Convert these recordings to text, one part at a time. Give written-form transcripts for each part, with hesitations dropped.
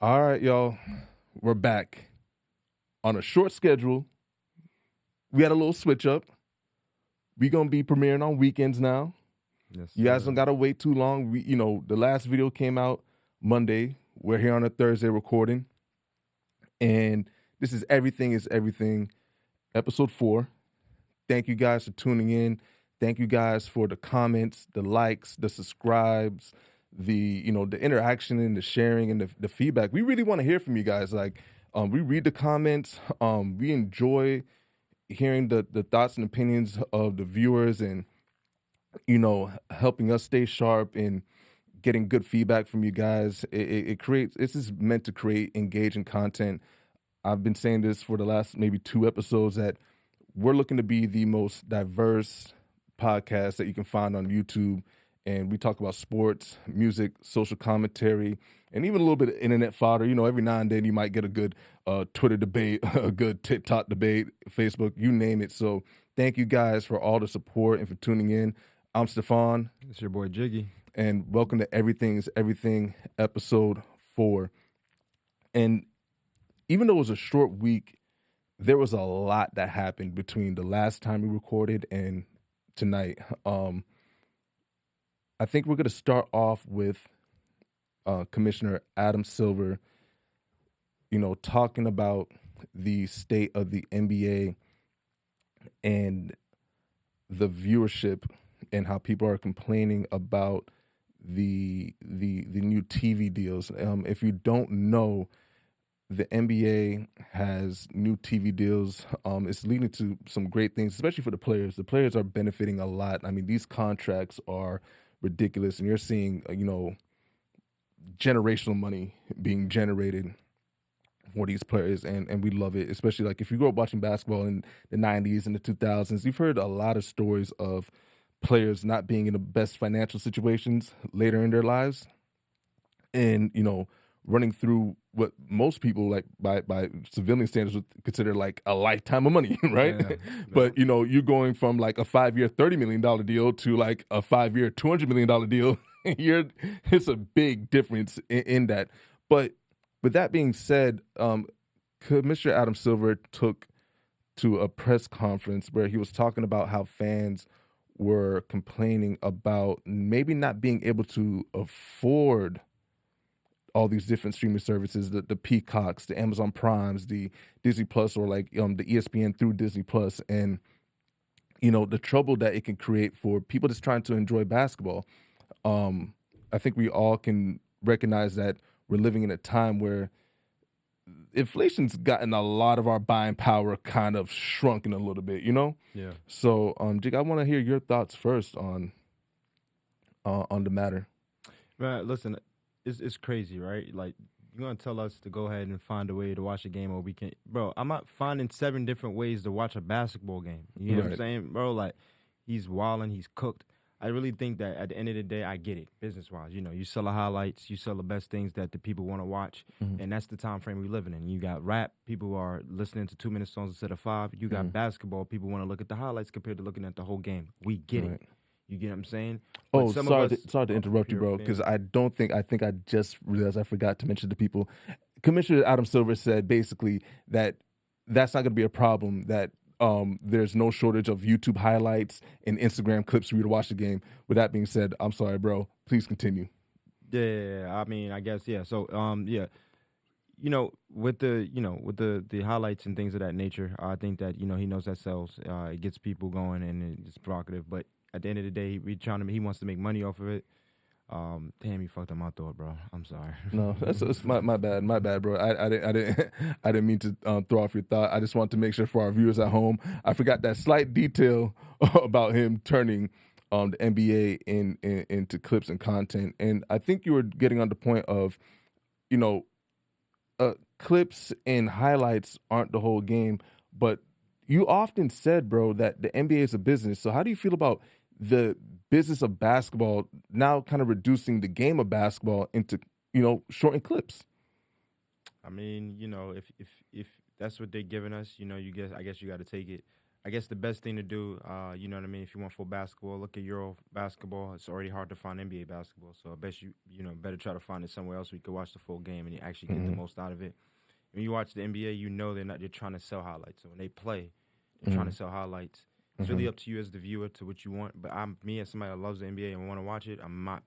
All right, y'all. We're back on a short schedule. We had a little switch up. We're going to be premiering on weekends now. Yes, You guys sir. don't got to wait too long. The last video came out Monday. We're here on a Thursday recording. And this is Everything is Everything, episode 4. Thank you guys for tuning in. Thank you guys for the comments, the likes, the subscribes, the interaction and the sharing and the feedback. We really want to hear from you guys. We read the comments. We enjoy hearing the thoughts and opinions of the viewers, and helping us stay sharp and getting good feedback from you guys. This is meant to create engaging content. I've been saying this for the last maybe 2 episodes that we're looking to be the most diverse podcast that you can find on YouTube. And we talk about sports, music, social commentary, and even a little bit of internet fodder. Every now and then you might get a good Twitter debate, a good TikTok debate, Facebook, you name it. So thank you guys for all the support and for tuning in. I'm Stefan. It's your boy Jiggy. And welcome to Everything is Everything, episode 4. And even though it was a short week, there was a lot that happened between the last time we recorded and tonight. I think we're going to start off with Commissioner Adam Silver, talking about the state of the NBA and the viewership and how people are complaining about the new TV deals. If you don't know, the NBA has new TV deals. It's leading to some great things, especially for the players. The players are benefiting a lot. I mean, these contracts are ridiculous, and you're seeing, generational money being generated for these players, and we love it. Especially like if you grew up watching basketball in the 90s and the 2000s, you've heard a lot of stories of players not being in the best financial situations later in their lives, and running through what most people, like by civilian standards, would consider like a lifetime of money, right? Yeah. But you're going from like a 5-year $30 million deal to like a 5-year $200 million deal. It's a big difference in that. But with that being said, Commissioner Adam Silver took to a press conference where he was talking about how fans were complaining about maybe not being able to afford all these different streaming services, the Peacocks, the Amazon Primes, the Disney Plus, or like the ESPN through Disney Plus, and the trouble that it can create for people just trying to enjoy basketball. I think we all can recognize that we're living in a time where inflation's gotten a lot of our buying power kind of shrunken a little bit, Yeah. So, Jake, I want to hear your thoughts first on the matter. Man, listen, it's crazy, right? Like, you're gonna tell us to go ahead and find a way to watch a game, or we can, bro. I'm not finding 7 different ways to watch a basketball game. You know what I'm Right. saying, bro? Like, he's wilding, he's cooked. I really think that at the end of the day, I get it, business wise. You sell the highlights, you sell the best things that the people want to watch, and that's the time frame we're living in. You got rap, people are listening to 2-minute songs instead of 5. You got basketball, people want to look at the highlights compared to looking at the whole game. We get it. You get what I'm saying? But Oh, some sorry, of us, sorry to interrupt you, you're a bro, fan. because I think I just realized I forgot to mention to people. Commissioner Adam Silver said basically that that's not going to be a problem, that there's no shortage of YouTube highlights and Instagram clips for you to watch the game. With that being said, I'm sorry, bro. Please continue. Yeah, I mean, I guess, yeah. So, yeah, with the highlights and things of that nature, I think that he knows that sells. It gets people going and it's provocative. But at the end of the day, he wants to make money off of it. Damn, you fucked up my thought, bro. I'm sorry. No, that's my bad, bro. I didn't mean to throw off your thought. I just want to make sure for our viewers at home, I forgot that slight detail about him turning the NBA into clips and content. And I think you were getting on the point of, clips and highlights aren't the whole game, but you often said, bro, that the NBA is a business. So how do you feel about the business of basketball now kind of reducing the game of basketball into, shortened clips? I mean, if that's what they're giving us, I guess you got to take it. I guess the best thing to do, you know what I mean, if you want full basketball, look at Euro basketball. It's already hard to find NBA basketball, so I bet you know, better try to find it somewhere else where you can watch the full game and you actually get the most out of it. When you watch the NBA, you know they're trying to sell highlights. So when they play, they're trying to sell highlights. It's really up to you as the viewer to what you want. But me as somebody that loves the NBA and want to watch it, I'm not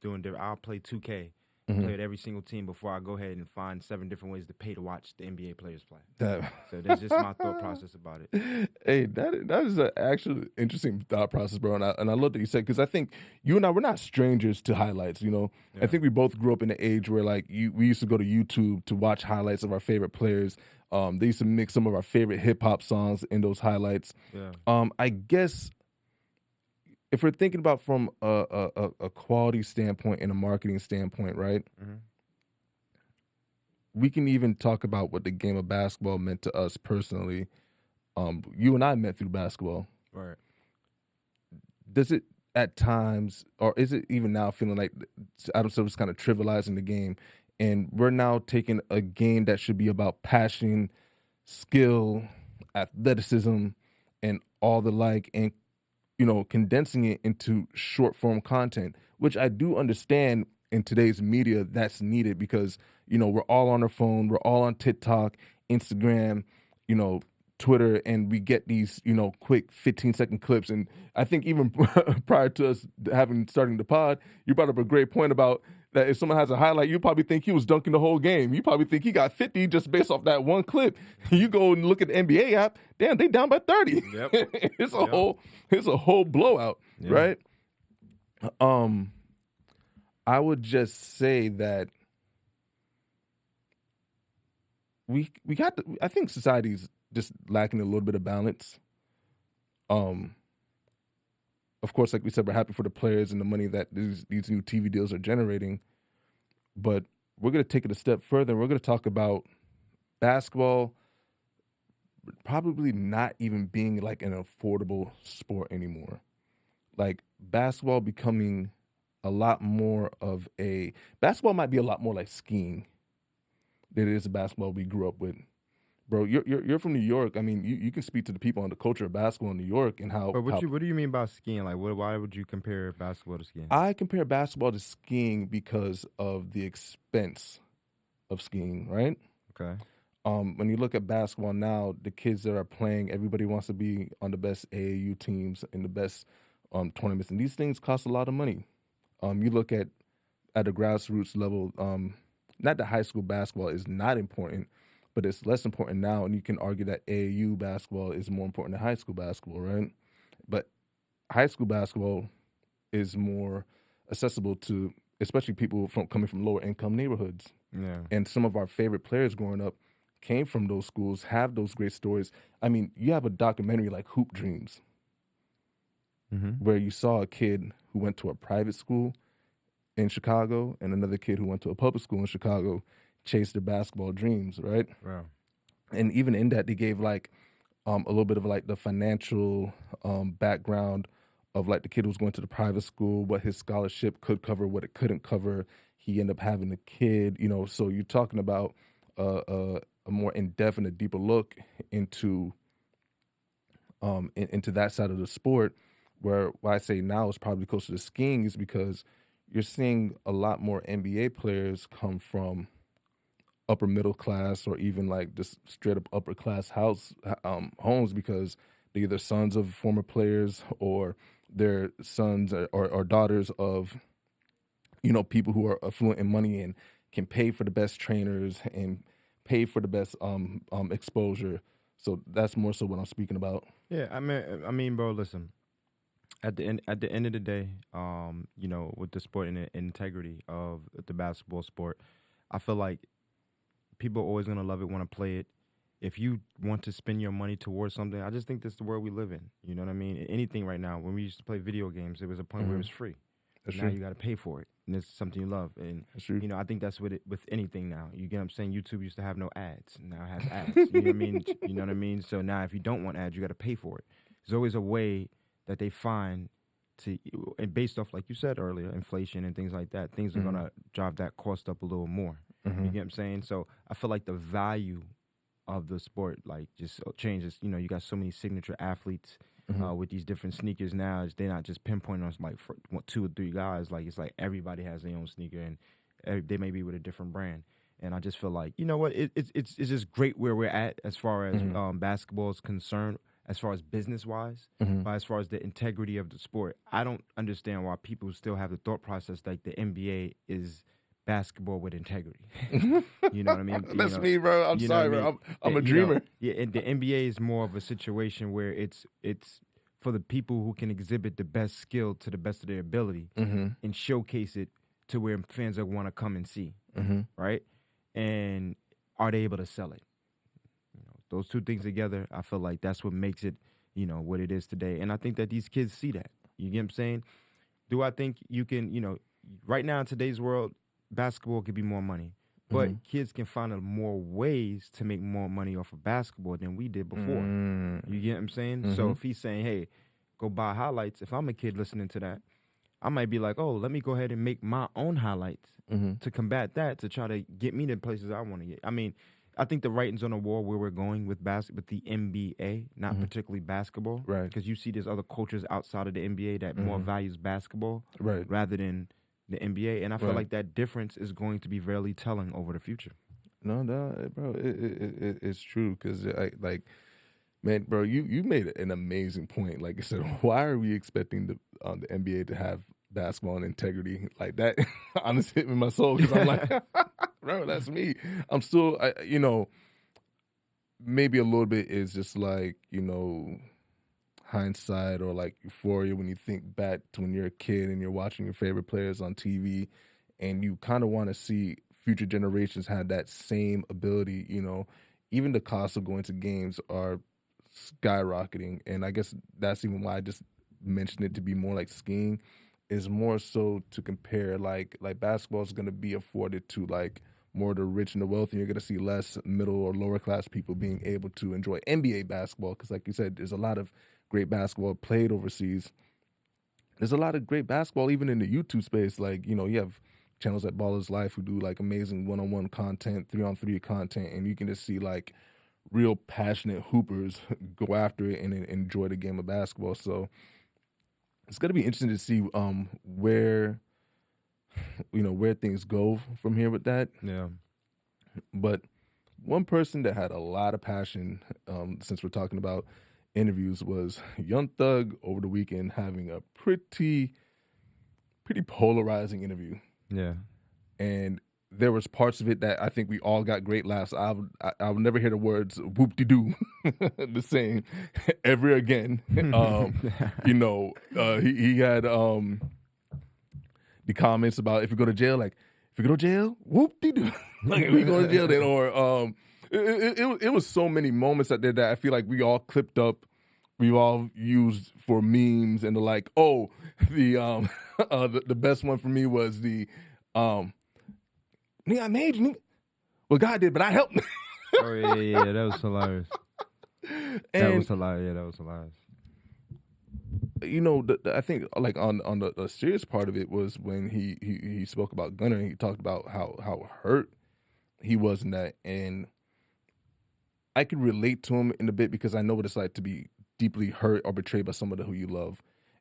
doing different. I'll play 2K. Play with every single team before I go ahead and find 7 different ways to pay to watch the NBA players play. So that's just my thought process about it. Hey, that is an actually interesting thought process, bro. And I love that you said, because I think you and I, we're not strangers to highlights. You know, I think we both grew up in the age where like we used to go to YouTube to watch highlights of our favorite players. They used to mix some of our favorite hip hop songs in those highlights. Yeah. I guess if we're thinking about from a quality standpoint and a marketing standpoint, right? We can even talk about what the game of basketball meant to us personally. You and I met through basketball. Right. Does it at times, or is it even now feeling like Adam Silver's kind of trivializing the game, and we're now taking a game that should be about passion, skill, athleticism, and all the like, and you know, condensing it into short form content, which I do understand in today's media that's needed because, you know, we're all on our phone, we're all on TikTok, Instagram, you know, Twitter, and we get these, you know, quick 15-second clips. And I think even prior to us starting the pod, you brought up a great point about that if someone has a highlight, you probably think he was dunking the whole game. You probably think he got 50 just based off that one clip. You go and look at the NBA app, damn, they down by 30. Yep. It's a whole blowout, right? I would just say that we got to, I think society's just lacking a little bit of balance. Of course, like we said, we're happy for the players and the money that these new TV deals are generating. But we're going to take it a step further. We're going to talk about basketball probably not even being like an affordable sport anymore. Like basketball becoming a lot more of basketball might be a lot more like skiing than it is a basketball we grew up with. Bro, you're from New York. I mean, you can speak to the people on the culture of basketball in New York and how. But what do you mean by skiing? Like, why would you compare basketball to skiing? I compare basketball to skiing because of the expense of skiing, right? Okay. When you look at basketball now, the kids that are playing, everybody wants to be on the best AAU teams and the best tournaments, and these things cost a lot of money. You look at a grassroots level, not that high school basketball is not important, but it's less important now, and you can argue that AAU basketball is more important than high school basketball, right? But high school basketball is more accessible to, especially people coming from lower income neighborhoods. Yeah. And some of our favorite players growing up came from those schools, have those great stories. I mean, you have a documentary like Hoop Dreams, where you saw a kid who went to a private school in Chicago and another kid who went to a public school in Chicago chase their basketball dreams, right? Wow. And even in that, they gave like a little bit of like the financial background of like the kid who was going to the private school, what his scholarship could cover, what it couldn't cover. He ended up having a kid, you know. So you're talking about a more in-depth and a deeper look into that side of the sport. Where I say now is probably closer to skiing is because you're seeing a lot more NBA players come from upper middle class or even like just straight up upper class homes because they're either sons of former players or they're sons or daughters of, you know, people who are affluent in money and can pay for the best trainers and pay for the best exposure. So that's more so what I'm speaking about. Yeah, I mean, bro, listen. At the end of the day, you know, with the sport and the integrity of the basketball sport, I feel like people are always gonna love it, want to play it. If you want to spend your money towards something, I just think that's the world we live in. You know what I mean? Anything right now. When we used to play video games, there was a point where it was free. That's now true. you got to pay for it, and it's something you love. And That's true. you know, I think that's with anything now. You get what I'm saying? YouTube used to have no ads. Now it has ads. You know what I mean? You know what I mean? So now if you don't want ads, you got to pay for it. There's always a way that they find to, and based off, like you said earlier, inflation and things like that, things are going to drive that cost up a little more. You get what I'm saying? So I feel like the value of the sport, like just changes. You know, you got so many signature athletes with these different sneakers now. They're not just pinpointing on like for 2 or 3 guys. Like it's like everybody has their own sneaker, and they may be with a different brand. And I just feel like, you know what, it's just great where we're at as far as basketball is concerned, as far as business wise, but as far as the integrity of the sport. I don't understand why people still have the thought process like the NBA is basketball with integrity. You know what I mean? That's me, bro. I'm sorry, bro. I'm a dreamer. And the NBA is more of a situation where it's for the people who can exhibit the best skill to the best of their ability and showcase it to where fans will want to come and see, right? And are they able to sell it? You know, those two things together, I feel like that's what makes it, you know, what it is today. And I think that these kids see that. You get what I'm saying? Do I think you can, you know, right now in today's world, basketball could be more money, but kids can find more ways to make more money off of basketball than we did before. You get what I'm saying? So if he's saying, hey, go buy highlights, if I'm a kid listening to that, I might be like, oh, let me go ahead and make my own highlights to combat that, to try to get me to places I want to get. I mean, I think the writing's on the wall where we're going with with the NBA, not particularly basketball. Right. Because you see there's other cultures outside of the NBA that more values basketball rather than the NBA. And I feel like that difference is going to be very telling over the future. No, bro, it's true because, like, man, bro, you made an amazing point. Like I said, why are we expecting the NBA to have basketball and integrity like that? Honestly, hit me in my soul because I'm like, bro, that's me. I'm still, you know, maybe a little bit is just like, you know, hindsight or like euphoria when you think back to when you're a kid and you're watching your favorite players on TV and you kind of want to see future generations have that same ability. You know, even the cost of going to games are skyrocketing, and I guess that's even why I just mentioned it to be more like skiing, is more so to compare like basketball is going to be afforded to like more of the rich and the wealthy. You're going to see less middle or lower class people being able to enjoy NBA basketball because, like you said, there's a lot of great basketball played overseas. There's a lot of great basketball even in the YouTube space. Like, you know, you have channels like Ballers Life who do like amazing one-on-one content, 3-on-3 content, and you can just see like real passionate hoopers go after it and enjoy the game of basketball. So it's going to be interesting to see where things go from here with that. Yeah. But one person that had a lot of passion, since we're talking about interviews, was Young Thug over the weekend having a pretty polarizing interview. Yeah. And there was parts of it that I think we all got great laughs. I will never hear the words whoop-de-doo the same ever again. You know, he had the comments about if you go to jail, like, if you go to jail, whoop-de-doo. Like, if we go to jail then, or it was so many moments out there that I feel like we all clipped up, we all used for memes and the like. Oh, the best one for me was the nigga, I made you, nigga. Well, God did, but I helped. Oh, yeah, that was hilarious. That was hilarious. You know, I think like on the serious part of it was when he spoke about Gunner and he talked about how hurt he was in that, and I could relate to him in a bit because I know what it's like to be deeply hurt or betrayed by somebody who you love,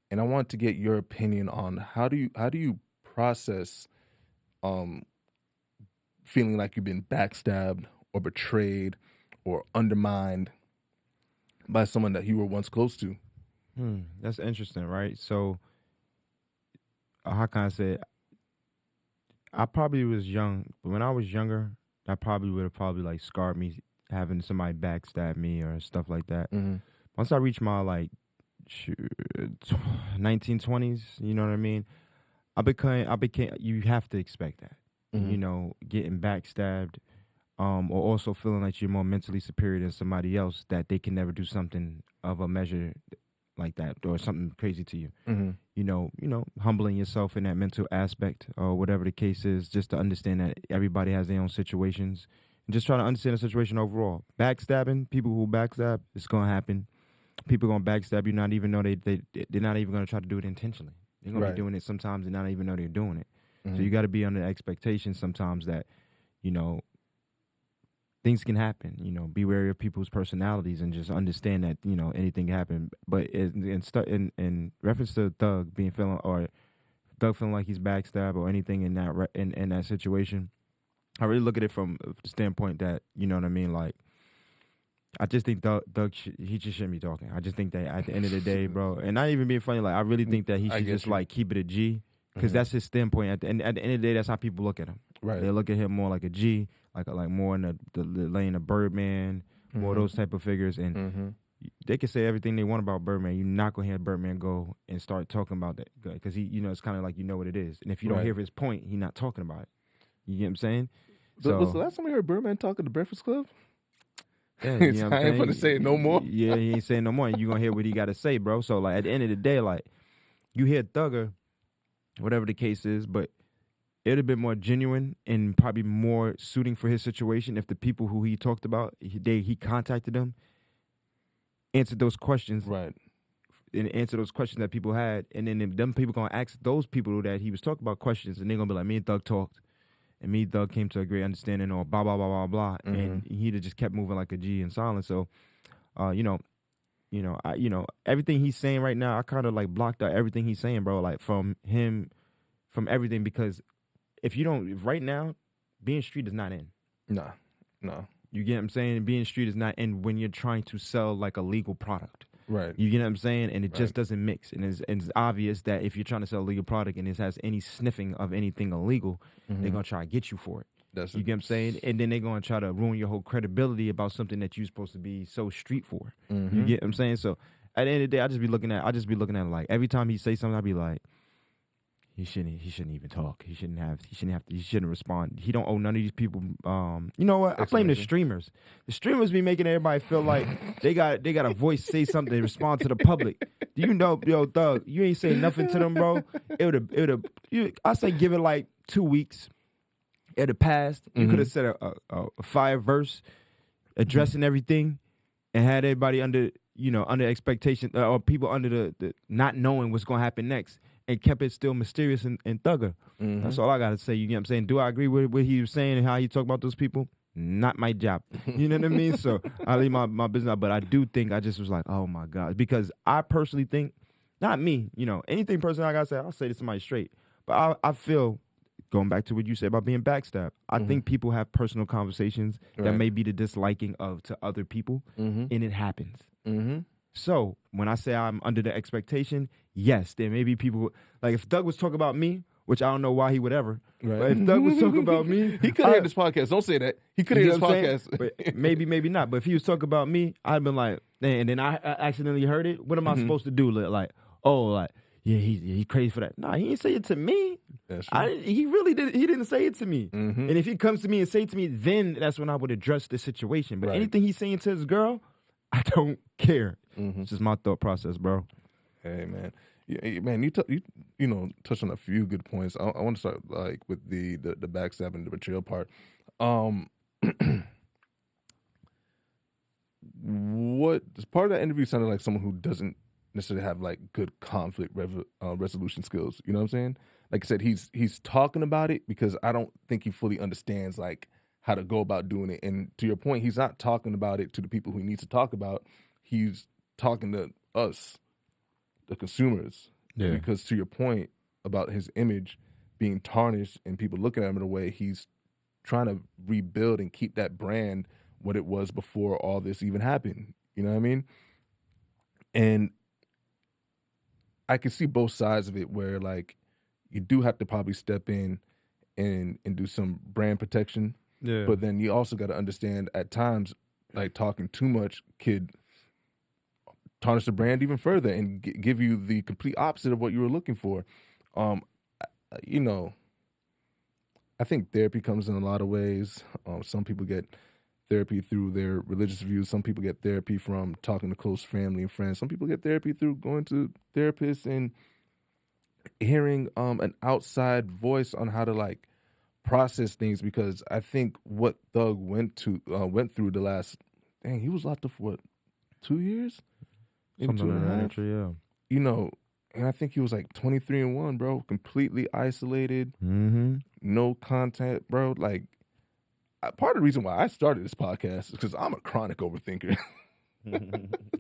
and I want to get your opinion on how do you process feeling like you've been backstabbed or betrayed or undermined by someone that you were once close to. That's interesting, right? So, how can I say it? I probably was young, but when I was younger, that probably would have like scarred me, having somebody backstab me or stuff like that. Once I reached my like 1920s, you know what I mean? I became. You have to expect that. You know, getting backstabbed, or also feeling like you're more mentally superior than somebody else, that they can never do something of a measure like that or something crazy to you. You know, humbling yourself in that mental aspect or whatever the case is, just to understand that everybody has their own situations and just trying to understand the situation overall. Backstabbing, people who backstab, it's going to happen. People going to backstab you, not even know they're not even going to try to do it intentionally. They're going to be doing it sometimes and not even know they're doing it. So you got to be under the expectation sometimes that, you know, things can happen. You know, be wary of people's personalities and just understand that, you know, anything can happen. But in reference to Thug feeling like he's backstabbed or anything in that in that situation, I really look at it from the standpoint that, you know what I mean, like, I just think Doug he just shouldn't be talking. I just think that at the end of the day, bro, and not even being funny, like, I really think that he should just like keep it a G, because that's his standpoint. At the end of the day, that's how people look at him. Right. They look at him more like a G, like more in the lane of Birdman, more of those type of figures, and they can say everything they want about Birdman. You're not gonna hear Birdman go and start talking about that, because he, you know, it's kind of like, you know what it is, and if you don't hear his point, he's not talking about it. You get what I'm saying? So, was the last time we heard Birdman talking to Breakfast Club? Yeah, you know what I'm I ain't gonna say it no more. Yeah, he ain't saying no more. And you gonna hear what he got to say, bro. So like at the end of the day, like, you hear Thugger, whatever the case is, but it'd have been more genuine and probably more suiting for his situation if the people who he talked about, he contacted them, answered those questions, right, and answer those questions that people had, and then them people gonna ask those people that he was talking about questions, and they're gonna be like, me and Thug talked. And me, Doug, came to a great understanding, or blah, blah, blah, blah, blah. And he'd have just kept moving like a G in silence. So, everything he's saying right now, I kind of like blocked out everything he's saying, bro, like from everything. Because if right now, being street is not in. No. You get what I'm saying? Being street is not in when you're trying to sell like a legal product. Right. You get what I'm saying? And it just doesn't mix. And it's obvious that if you're trying to sell a legal product and it has any sniffing of anything illegal, they're going to try to get you for it. You get what I'm saying? And then they're going to try to ruin your whole credibility about something that you're supposed to be so street for. You get what I'm saying? So at the end of the day, I just be looking at it like, every time he say something, I be like, he shouldn't even talk. He shouldn't respond. He don't owe none of these people. You know what? I blame the streamers. The streamers be making everybody feel like they got a voice, say something, they respond to the public. Do you know, yo, Thug, you ain't saying nothing to them, bro. I say give it like 2 weeks. It'd have passed. You could have said a fire verse addressing everything and had everybody under expectation, or people under the not knowing what's gonna happen next, and kept it still mysterious and thugger. That's all I gotta say. You get what I'm saying? Do I agree with what he was saying and how he talked about those people? Not my job. You know what I mean? So I leave my business out. But I do think, I just was like, oh my God. Because I personally think, not me, anything personal I gotta say, I'll say to somebody straight. But I feel, going back to what you said about being backstabbed, I think people have personal conversations that may be the disliking to other people, and it happens. So when I say I'm under the expectation, yes, there may be people, like if Doug was talking about me, which I don't know why he would ever, but if Doug was talking about me, he could hear this podcast. Don't say that. He could hear this podcast. But maybe not. But if he was talking about me, I'd been like, and then I accidentally heard it. What am I supposed to do? Like, yeah, he's crazy for that. Nah, he didn't say it to me. He really did. He didn't say it to me. And if he comes to me and say it to me, then that's when I would address the situation. But anything he's saying to his girl, I don't care. It's just my thought process, bro. Hey, man. Yeah, man, you touched on a few good points. I want to start like with the backstabbing, the betrayal part. What part of that interview sounded like someone who doesn't necessarily have like good conflict resolution skills. You know what I'm saying? Like I said, he's talking about it because I don't think he fully understands like how to go about doing it. And to your point, he's not talking about it to the people who he needs to talk about. He's talking to us, the consumers. Yeah. Because to your point about his image being tarnished and people looking at him in a way, he's trying to rebuild and keep that brand what it was before all this even happened. You know what I mean? And I can see both sides of it where like you do have to probably step in and do some brand protection. Yeah. But then you also got to understand at times like talking too much could tarnish the brand even further and give you the complete opposite of what you were looking for. I think therapy comes in a lot of ways. Some people get therapy through their religious views. Some people get therapy from talking to close family and friends. Some people get therapy through going to therapists and hearing an outside voice on how to like process things. Because I think what Thug went through the last, he was locked up for what, 2 years? Maybe 2.5. Yeah. And I think he was like 23-1, bro. Completely isolated. No contact, bro. Like, part of the reason why I started this podcast is because I'm a chronic overthinker.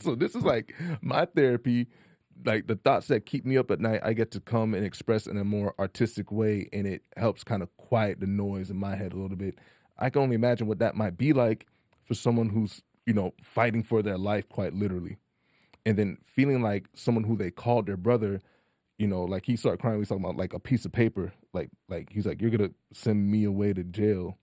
So this is like my therapy. Like the thoughts that keep me up at night, I get to come and express in a more artistic way, and it helps kind of quiet the noise in my head a little bit. I can only imagine what that might be like for someone who's, fighting for their life quite literally. And then feeling like someone who they called their brother, like he started crying. We talking about like a piece of paper. Like he's like, you're going to send me away to jail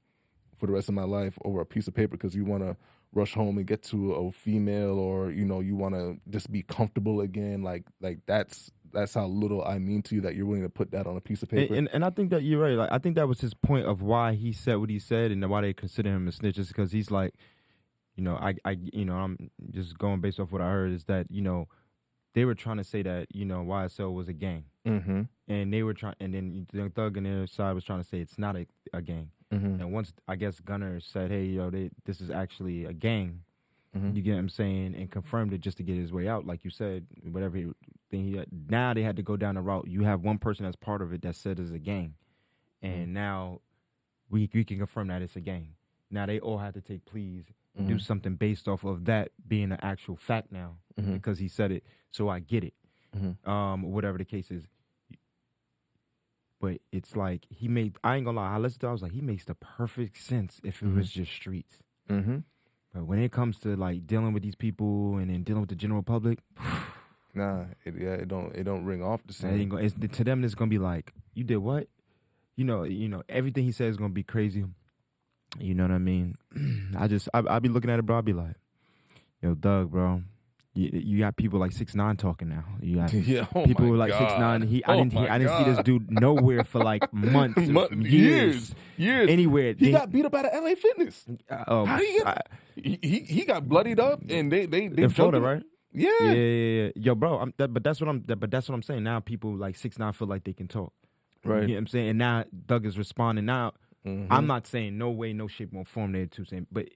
for the rest of my life over a piece of paper because you want to rush home and get to a female, or, you want to just be comfortable again. Like that's how little I mean to you that you're willing to put that on a piece of paper. And I think that you're right. Like I think that was his point of why he said what he said and why they consider him a snitch, is because he's like, I'm just going based off what I heard is that, they were trying to say that, YSL was a gang. Mm-hmm. And they were trying, and then Young Thug on their side was trying to say it's not a gang. Mm-hmm. And once, I guess, Gunner said, hey, this is actually a gang, Mm-hmm. you get what I'm saying, and confirmed it just to get his way out. Like you said, whatever thing he had. Now they had to go down the route. You have one person that's part of it that said it's a gang. And now we can confirm that it's a gang. Now they all have to take pleas and do something based off of that being an actual fact now, because he said it. So I get it. Whatever the case is. But it's like I ain't gonna lie, I listened to it, I was like, he makes the perfect sense if it was just streets. Mm-hmm. But when it comes to like dealing with these people and then dealing with the general public, it don't ring off the same. To them, it's gonna be like, you did what? Everything he says is gonna be crazy. You know what I mean? I be looking at it, bro. I be like, yo, Doug, bro. You got people like 6ix9ine talking now. You got people like 6ix9ine. I didn't see this dude nowhere for like months, years. Anywhere. He got beat up out of LA Fitness. He got bloodied up, and they in Florida, right? Yeah. Yo, bro. But that's what I'm saying. Now people like 6ix9ine feel like they can talk. Right. You know what I'm saying? And now Doug is responding. Now I'm not saying no way, no shape, no form they're two same, but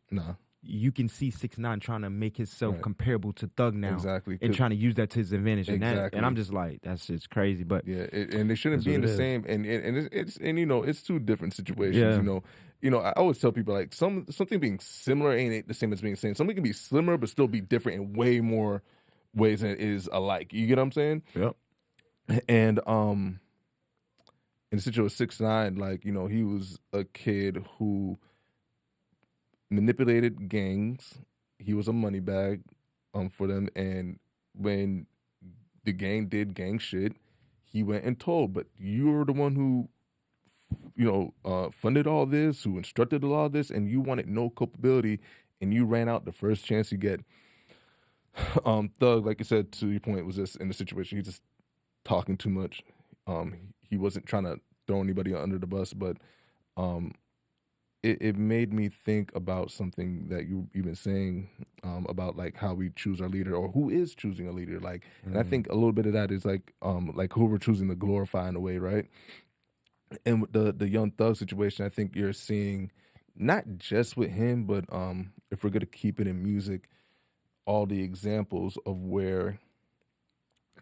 you can see 6ix9ine trying to make himself comparable to Thug now, and trying to use that to his advantage. Exactly. And I'm just like, that's just crazy. But and they shouldn't be in the same. And it's two different situations. I always tell people like something being similar ain't the same as being the same. Something can be similar but still be different in way more ways than it is alike. You get what I'm saying? Yep. And in the situation with 6ix9ine, like he was a kid who manipulated gangs. He was a money bag for them, and when the gang did gang shit, he went and told. But you're the one who funded all this, who instructed all this, and you wanted no culpability, and you ran out the first chance you get. Thug, like you said, to your point, was just in the situation. He's just talking too much. He wasn't trying to throw anybody under the bus, but it made me think about something that you've been saying about like how we choose our leader, or who is choosing a leader. Like, and I think a little bit of that is like who we're choosing to glorify in a way, right? And with the Young Thug situation, I think you're seeing not just with him, but if we're gonna keep it in music, all the examples of where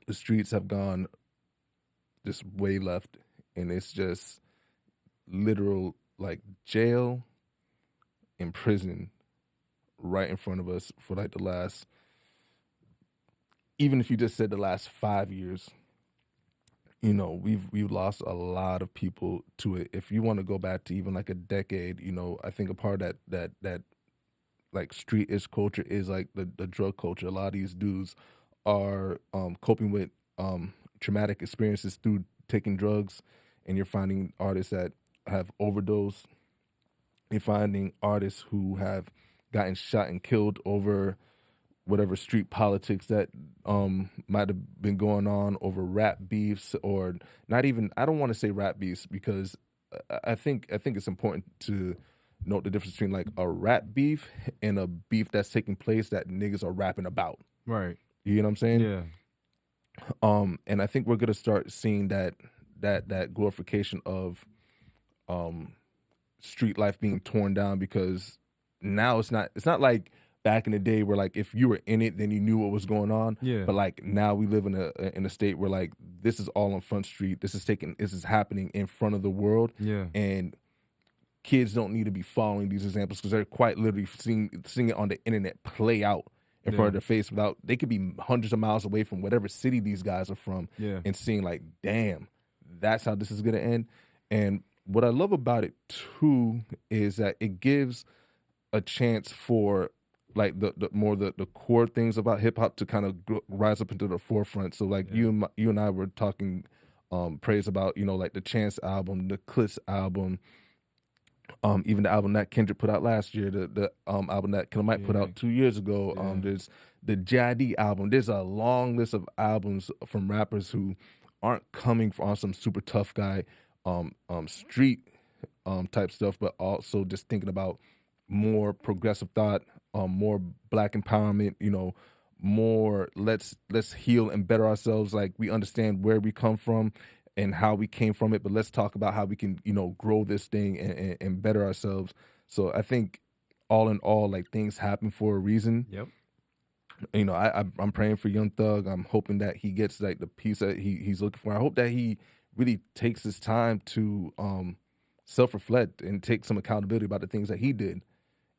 the streets have gone just way left, and it's just literal like jail and prison right in front of us for like the last, even if you just said the last 5 years, we've lost a lot of people to it. If you want to go back to even like a decade, I think a part of that like street-ish culture is like the drug culture. A lot of these dudes are coping with traumatic experiences through taking drugs, and you're finding artists that have overdosed. You're finding artists who have gotten shot and killed over whatever street politics that might have been going on, over rap beefs, or not even. I don't want to say rap beefs because I think it's important to note the difference between like a rap beef and a beef that's taking place that niggas are rapping about. Right. You know what I'm saying? Yeah. And I think we're gonna start seeing that glorification of street life being torn down, because now it's not like back in the day where like if you were in it then you knew what was going on. Yeah. But like now we live in a state where like this is all on Front Street. This is happening in front of the world. Yeah. And kids don't need to be following these examples because they're quite literally seeing it on the internet play out in front of their face without, they could be hundreds of miles away from whatever city these guys are from and seeing like, damn, that's how this is going to end. And what I love about it too is that it gives a chance for like the core things about hip hop to kind of rise up into the forefront. So like you and I were talking praise about, you know, like the Chance album, the Clits album, even the album that Kendrick put out last year, the album that Killer Mike put out 2 years ago. There's the JID album. There's a long list of albums from rappers who aren't coming from some super tough guy street type stuff, but also just thinking about more progressive thought, more Black empowerment, you know, more let's heal and better ourselves. Like, we understand where we come from and how we came from it, but let's talk about how we can, you know, grow this thing and better ourselves. So I think all in all, like, things happen for a reason. Yep. You know, I'm praying for Young Thug. I'm hoping that he gets like the piece that he's looking for. I hope that he really takes his time to self-reflect and take some accountability about the things that he did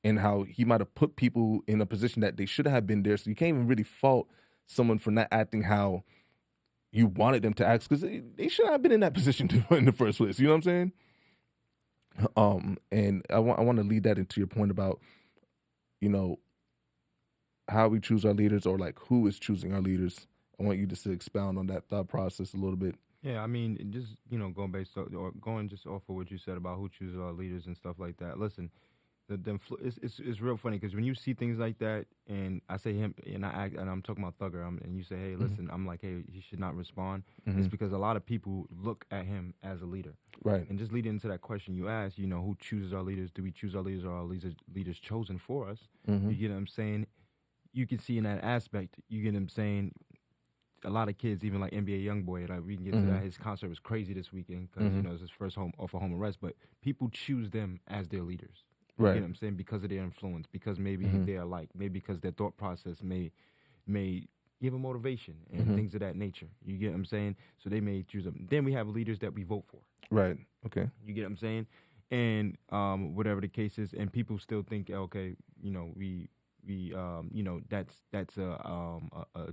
and how he might have put people in a position that they should have been there. So you can't even really fault someone for not acting how you wanted them to act, because they should have been in that position in the first place. You know what I'm saying? And I want to lead that into your point about, you know, how we choose our leaders, or like who is choosing our leaders. I want you just to expound on that thought process a little bit. Yeah, I mean, just, you know, going just off of what you said about who chooses our leaders and stuff like that. Listen, it's real funny because when you see things like that, and I say him, and I'm talking about Thugger, and you say, hey, listen, I'm like, hey, he should not respond. It's because a lot of people look at him as a leader, right? And just leading into that question you asked, you know, who chooses our leaders? Do we choose our leaders, or are our leaders chosen for us? You get what I'm saying? You can see in that aspect, you get what I'm saying, a lot of kids, even like NBA YoungBoy, like we can get to that. His concert was crazy this weekend because you know, it's his first off a home arrest, but people choose them as their leaders. You right. know what I'm saying? Because of their influence, because maybe they're like, maybe because their thought process may give them motivation and things of that nature. You get what I'm saying? So they may choose them. Then we have leaders that we vote for. Right. Okay. You get what I'm saying? And whatever the case is, and people still think, okay, you know, we you know, that's a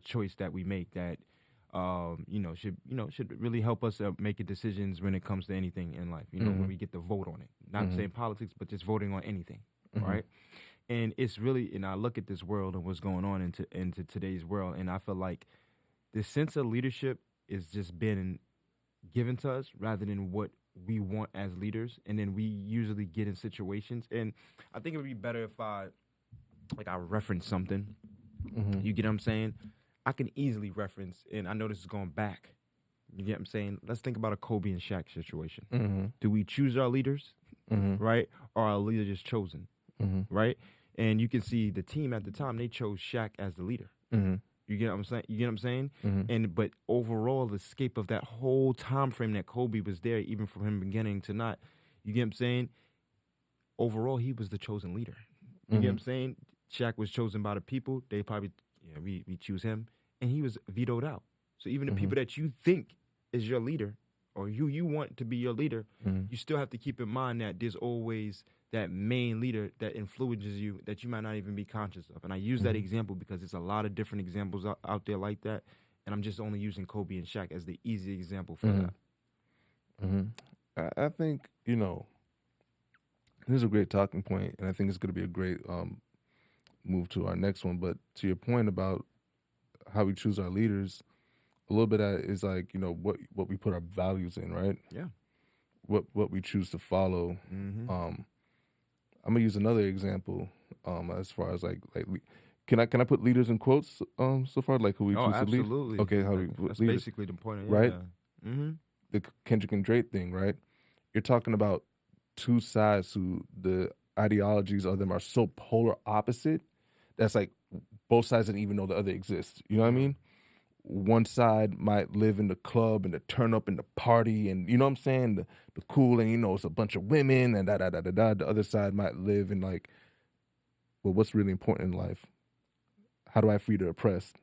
choice that we make that should really help us making decisions when it comes to anything in life. You know, when we get to vote on it, not saying politics, but just voting on anything, right? And it's really, and I look at this world and what's going on into today's world, and I feel like the sense of leadership is just been given to us rather than what we want as leaders, and then we usually get in situations, and I think it would be better if I reference something. You get what I'm saying? I can easily reference, and I know this is going back. You get what I'm saying? Let's think about a Kobe and Shaq situation. Do we choose our leaders, right? Or are our leaders just chosen, right? And you can see the team at the time, they chose Shaq as the leader. You get what I'm saying? You get what I'm saying? And but overall, the escape of that whole time frame that Kobe was there, even from him beginning to not. You get what I'm saying? Overall, he was the chosen leader. You get what I'm saying? Shaq was chosen by the people. They probably, we choose him, and he was vetoed out. So even the people that you think is your leader, or you want to be your leader, you still have to keep in mind that there's always that main leader that influences you that you might not even be conscious of. And I use that example because there's a lot of different examples out there like that, and I'm just only using Kobe and Shaq as the easy example for that. I think, you know, this is a great talking point, and I think it's going to be a great move to our next one. But to your point about how we choose our leaders, a little bit of that is like, you know, what we put our values in, right? Yeah. What we choose to follow. I'm gonna use another example as far as like can I put leaders in quotes so far, like who we choose to lead? Absolutely. Okay, how that's leaders, basically the point, right? The Kendrick and Drake thing, right? You're talking about two sides who the ideologies of them are so polar opposite. That's like both sides didn't even know the other exists. You know what I mean? One side might live in the club and the turn up and the party and, you know what I'm saying, the cool, and, you know, it's a bunch of women and da-da-da-da-da. The other side might live in like, well, what's really important in life? How do I free the oppressed?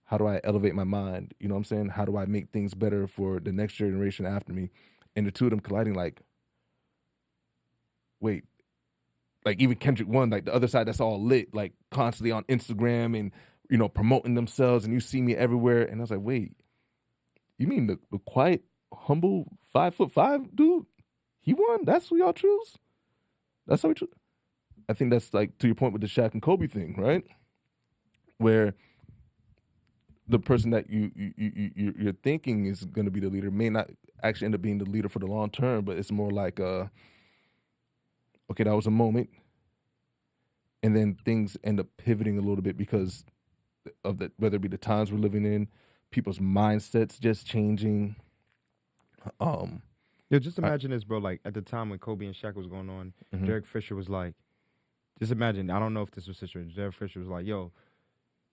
How do I elevate my mind? You know what I'm saying? How do I make things better for the next generation after me? And the two of them colliding, like, wait, like even Kendrick One, like the other side that's all lit, like constantly on Instagram and promoting themselves, and you see me everywhere, and I was like, wait, you mean the quiet, humble 5'5" dude? He won. That's who y'all choose. That's how we choose. I think that's like to your point with the Shaq and Kobe thing, right? Where the person that you're thinking is going to be the leader may not actually end up being the leader for the long term, but it's more like okay, that was a moment, and then things end up pivoting a little bit because of the, whether it be the times we're living in, people's mindsets just changing. Yeah, just imagine this, bro. Like at the time when Kobe and Shaq was going on, Derek Fisher was like, just imagine. I don't know if this was situation. Derek Fisher was like, yo,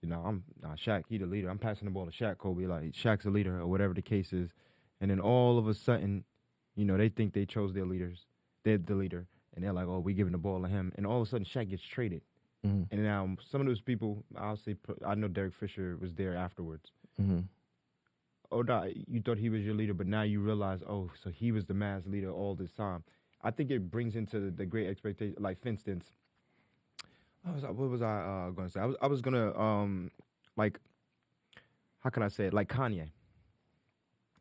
I'm Shaq. He the leader. I'm passing the ball to Shaq. Kobe, like Shaq's the leader or whatever the case is. And then all of a sudden, they think they chose their leaders. They're the leader, and they're like, oh, we giving the ball to him. And all of a sudden, Shaq gets traded. And now some of those people, I know Derek Fisher was there afterwards. Oh, no, you thought he was your leader, but now you realize, oh, so he was the man's leader all this time. I think it brings into the great expectation. Like, for instance, what was I going to say? I was going to, like, how can I say it? Like Kanye.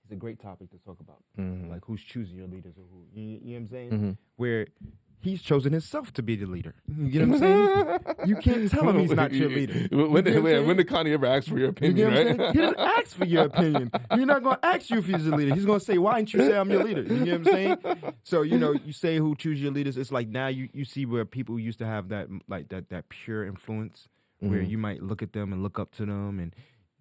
It's a great topic to talk about. Like, who's choosing your leaders or who. You know what I'm saying? Where he's chosen himself to be the leader. You know what I'm saying? You can't tell him he's not your leader. When did Kanye ever ask for your opinion, you know right? What I'm saying? He didn't ask for your opinion. He's not going to ask you if he's the leader. He's going to say, why didn't you say I'm your leader? You know what I'm saying? So, you say who choose your leaders. It's like now you see where people used to have that, like that pure influence where you might look at them and look up to them. And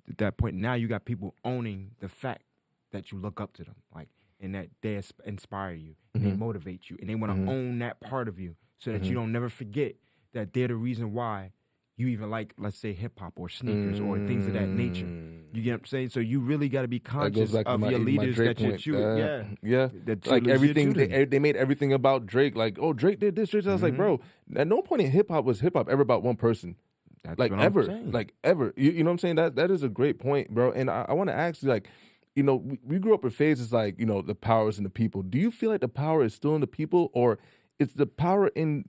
at that point, now you got people owning the fact that you look up to them. Like, and that they inspire you, and they motivate you, and they want to own that part of you so that you don't never forget that they're the reason why you even like, let's say, hip-hop or sneakers or things of that nature. You get what I'm saying? So you really got to be conscious of your leaders that you're choosing. Yeah. Like everything, they made everything about Drake. Like, oh, Drake did this, Drake. I was like, bro, at no point in hip-hop was hip-hop ever about one person. That's like, what ever. I'm saying. Like, ever. You know what I'm saying? That is a great point, bro. And I want to ask you, like, we grew up with phases like, the power is in the people. Do you feel like the power is still in the people, or it's the power in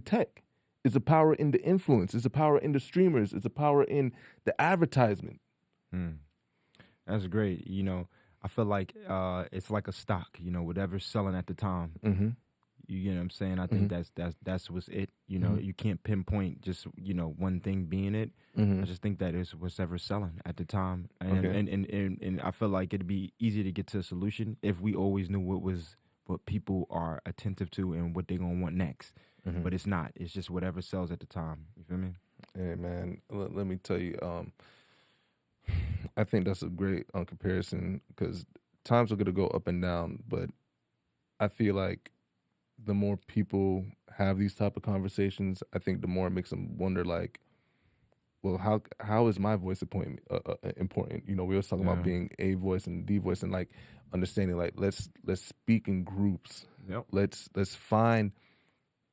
tech? Is the power in the influence? Is the power in the streamers? Is the power in the advertisement? That's great. I feel like it's like a stock, whatever's selling at the time. You get what I'm saying? I think that's what's it. You can't pinpoint just one thing being it. I just think that is what's ever selling at the time, and I feel like it'd be easy to get to a solution if we always knew what people are attentive to and what they're gonna want next. But it's not. It's just whatever sells at the time. You feel me? Hey man, let me tell you. I think that's a great comparison because times are gonna go up and down, but I feel like the more people have these type of conversations, I think the more it makes them wonder, like, well, how is my voice important? We always talking about being a voice and the voice, and like understanding, like let's speak in groups. Let's find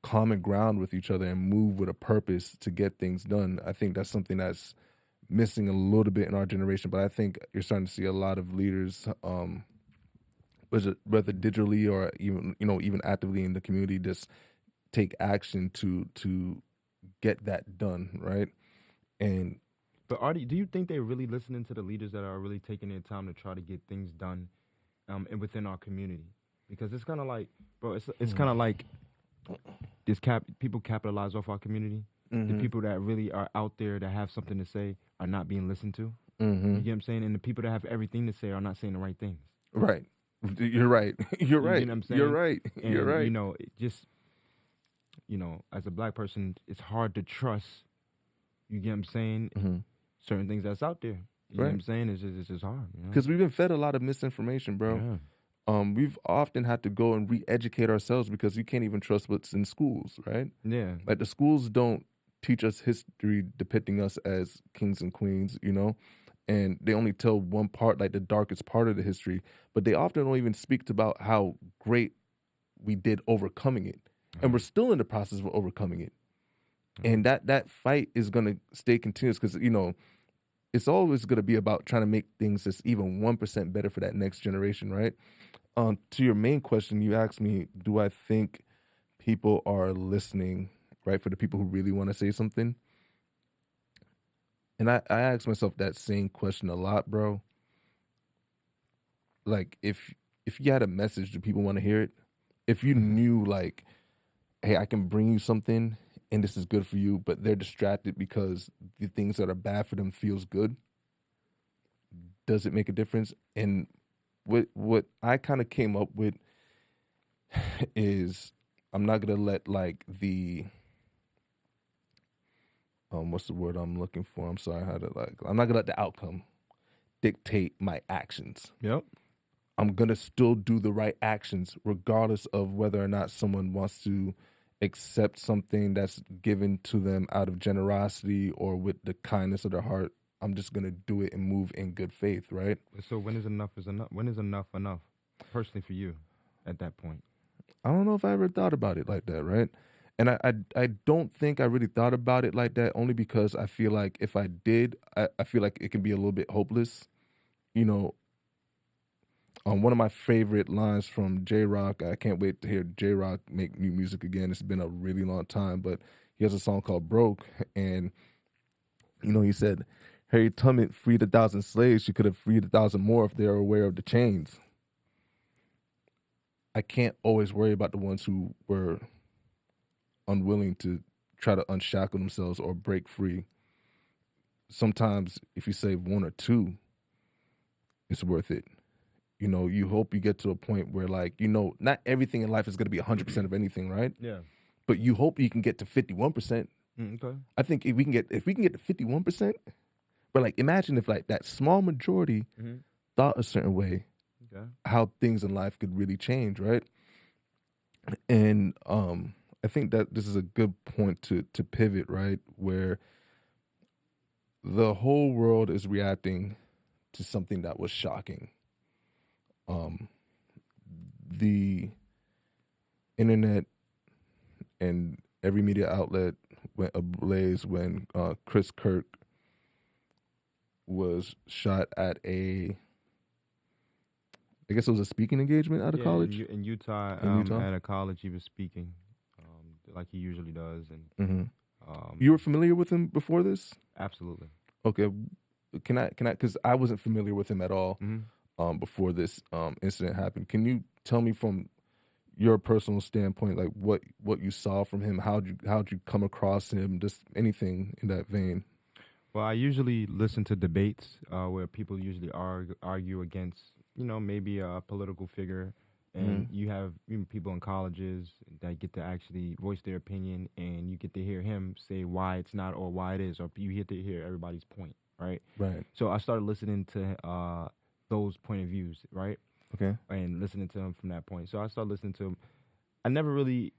common ground with each other and move with a purpose to get things done. I think that's something that's missing a little bit in our generation, but I think you're starting to see a lot of leaders, whether digitally or even actively in the community, just take action to get that done, right? But Artie, do you think they're really listening to the leaders that are really taking their time to try to get things done, and within our community? Because it's kind of like, bro, it's kind of like people capitalize off our community. The people that really are out there that have something to say are not being listened to. You get what I'm saying? And the people that have everything to say are not saying the right things. Right. You're right. You're right. You know what I'm saying? You're right. And, You're right. It just, as a black person, it's hard to trust. You get what I'm saying? Certain things that's out there. You know what I'm saying? It's just hard. Because we've been fed a lot of misinformation, bro. Yeah. We've often had to go and re-educate ourselves because you can't even trust what's in schools, right? Yeah. Like the schools don't teach us history depicting us as kings and queens, and they only tell one part, like the darkest part of the history, but they often don't even speak about how great we did overcoming it. And we're still in the process of overcoming it. And that fight is going to stay continuous because, it's always going to be about trying to make things just even 1% better for that next generation, right? To your main question, you asked me, do I think people are listening, right? For the people who really want to say something. And I ask myself that same question a lot, bro. Like if you had a message, do people want to hear it? If you knew like, hey, I can bring you something and this is good for you, but they're distracted because the things that are bad for them feels good, does it make a difference? And what I kind of came up with is I'm not gonna let like the what's the word I'm looking for? I'm sorry, how to like I'm not gonna let the outcome dictate my actions. Yep. I'm gonna still do the right actions regardless of whether or not someone wants to accept something that's given to them out of generosity or with the kindness of their heart. I'm just gonna do it and move in good faith, right? So when is enough enough? When is enough enough? Personally for you, at that point. I don't know if I ever thought about it like that, right? And I don't think I really thought about it like that, only because I feel like if I did, I feel like it can be a little bit hopeless. You know, one of my favorite lines from J Rock, I can't wait to hear J Rock make new music again. It's been a really long time, but he has a song called Broke. And, he said, Harriet Tubman freed 1,000 slaves. She could have freed 1,000 more if they were aware of the chains. I can't always worry about the ones who were unwilling to try to unshackle themselves or break free. Sometimes if you save one or two, it's worth it. You hope you get to a point where like, not everything in life is going to be 100% of anything, right? Yeah. But you hope you can get to 51%. Okay. I think if we can get to 51%, but like imagine if like that small majority thought a certain way, how things in life could really change, right? And I think that this is a good point to pivot, right? Where the whole world is reacting to something that was shocking. The internet and every media outlet went ablaze when Chris Kirk was shot at I guess it was a speaking engagement at a college? In Utah, at a college he was speaking, like he usually does. And you were familiar with him before this? Absolutely. Okay. Can I, because I wasn't familiar with him at all before this incident happened. Can you tell me from your personal standpoint, like what you saw from him? How'd you come across him? Just anything in that vein. Well, I usually listen to debates where people usually argue against, maybe a political figure. And you have people in colleges that get to actually voice their opinion, and you get to hear him say why it's not or why it is, or you get to hear everybody's point, right? Right. So I started listening to those point of views, right? Okay. And listening to him from that point. So I started listening to him. I never really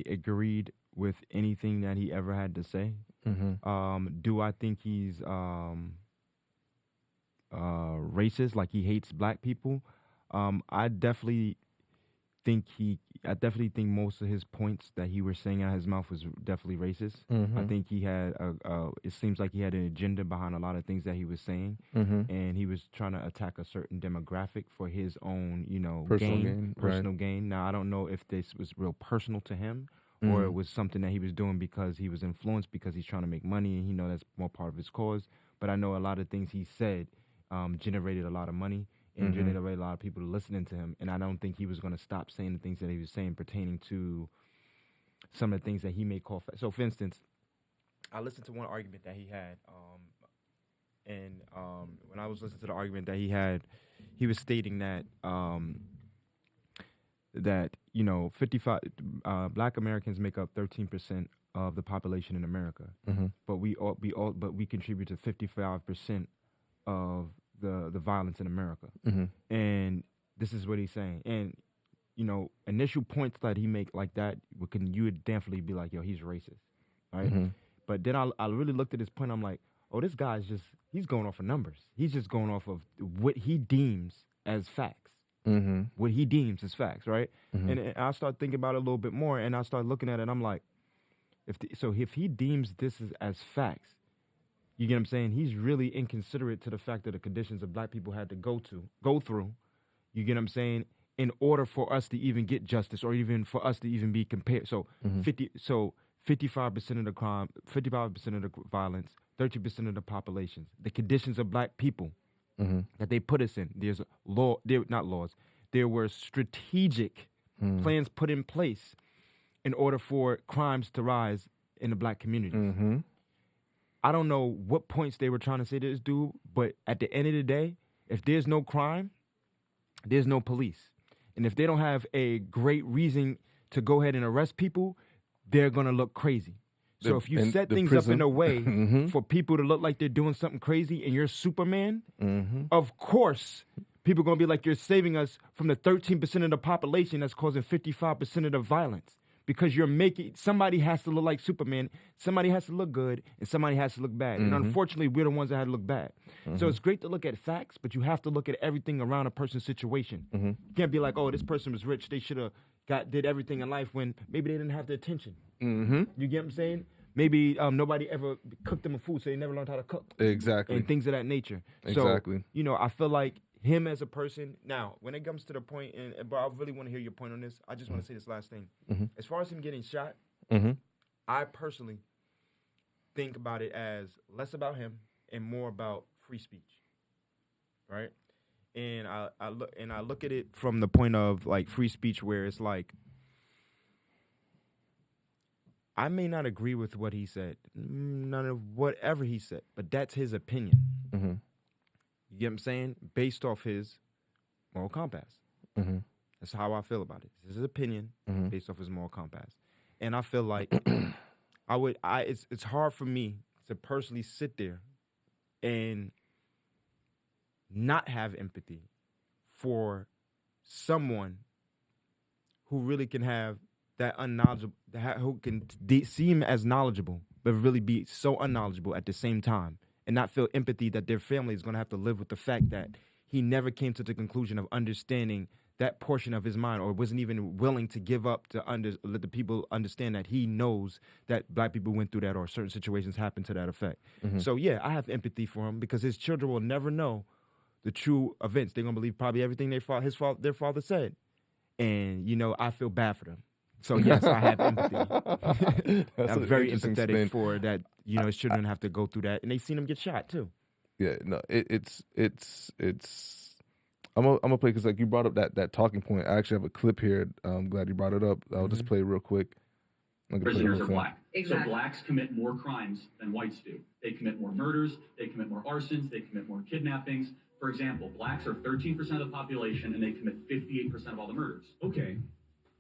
agreed with anything that he ever had to say. Do I think he's racist, like he hates black people? I definitely think most of his points that he was saying out of his mouth was definitely racist. I think he had it seems like he had an agenda behind a lot of things that he was saying, and he was trying to attack a certain demographic for his own, personal gain. Now I don't know if this was real personal to him, or it was something that he was doing because he was influenced, because he's trying to make money, and he know that's more part of his cause. But I know a lot of things he said generated a lot of money and generated a lot of people listening to him. And I don't think he was going to stop saying the things that he was saying pertaining to some of the things that he may call. So, for instance, I listened to one argument that he had, and when I was listening to the argument that he had, he was stating that 55 black Americans make up 13% of the population in America, but we contribute to 55% of the violence in America. And this is what he's saying. And initial points that he make like that, you would definitely be like, yo, he's racist, right? But then I really looked at his point. I'm like, oh, this guy's he's going off of numbers. He's just going off of what he deems as facts. What he deems as facts, right? And I start thinking about it a little bit more, and I start looking at it, and I'm like, if he deems this as facts, you get what I'm saying? He's really inconsiderate to the fact that the conditions that black people had to go through. You get what I'm saying? in order for us to even get justice or even for us to even be compared. So 55% of the crime, 55% of the violence, 30% of the populations, the conditions of black people that they put us in. There's law, not laws. There were strategic plans put in place in order for crimes to rise in the black communities. I don't know what points they were trying to say to this dude, but at the end of the day, if there's no crime, there's no police. And if they don't have a great reason to go ahead and arrest people, they're going to look crazy. So if you set things up in a way for people to look like they're doing something crazy and you're Superman, of course, people are going to be like, you're saving us from the 13% of the population that's causing 55% of the violence. Because you're making, somebody has to look like Superman, somebody has to look good, and somebody has to look bad. And unfortunately, we're the ones that had to look bad. So it's great to look at facts, but you have to look at everything around a person's situation. You can't be like, oh, this person was rich, they should have did everything in life when maybe they didn't have the attention. You get what I'm saying? Maybe nobody ever cooked them a food, so they never learned how to cook. Exactly. And things of that nature. Exactly. So, I feel like him as a person. Now, when it comes to the point, but I really want to hear your point on this. I just want to say this last thing. As far as him getting shot, I personally think about it as less about him and more about free speech, right? And I look at it from the point of like free speech, where it's like I may not agree with what he said, none of whatever he said, but that's his opinion. You get what I'm saying? Based off his moral compass. That's how I feel about it. This is his opinion based off his moral compass. And I feel like it's hard for me to personally sit there and not have empathy for someone who really can have that unknowledgeable, who can seem as knowledgeable, but really be so unknowledgeable at the same time. And not feel empathy that their family is going to have to live with the fact that he never came to the conclusion of understanding that portion of his mind, or wasn't even willing to give up to let the people understand that he knows that black people went through that, or certain situations happened to that effect. So yeah, I have empathy for him because his children will never know the true events. They're going to believe probably everything their father said. And, I feel bad for them. So yes, I have empathy. I'm very empathetic for that. His children have to go through that, and they seen him get shot too. Yeah, no, it's. I'm gonna play because like you brought up that talking point. I actually have a clip here. I'm glad you brought it up. I'll just play it real quick. Prisoners are black. Exactly. So blacks commit more crimes than whites do. They commit more murders. They commit more arsons. They commit more kidnappings. For example, blacks are 13% of the population, and they commit 58% of all the murders. Okay.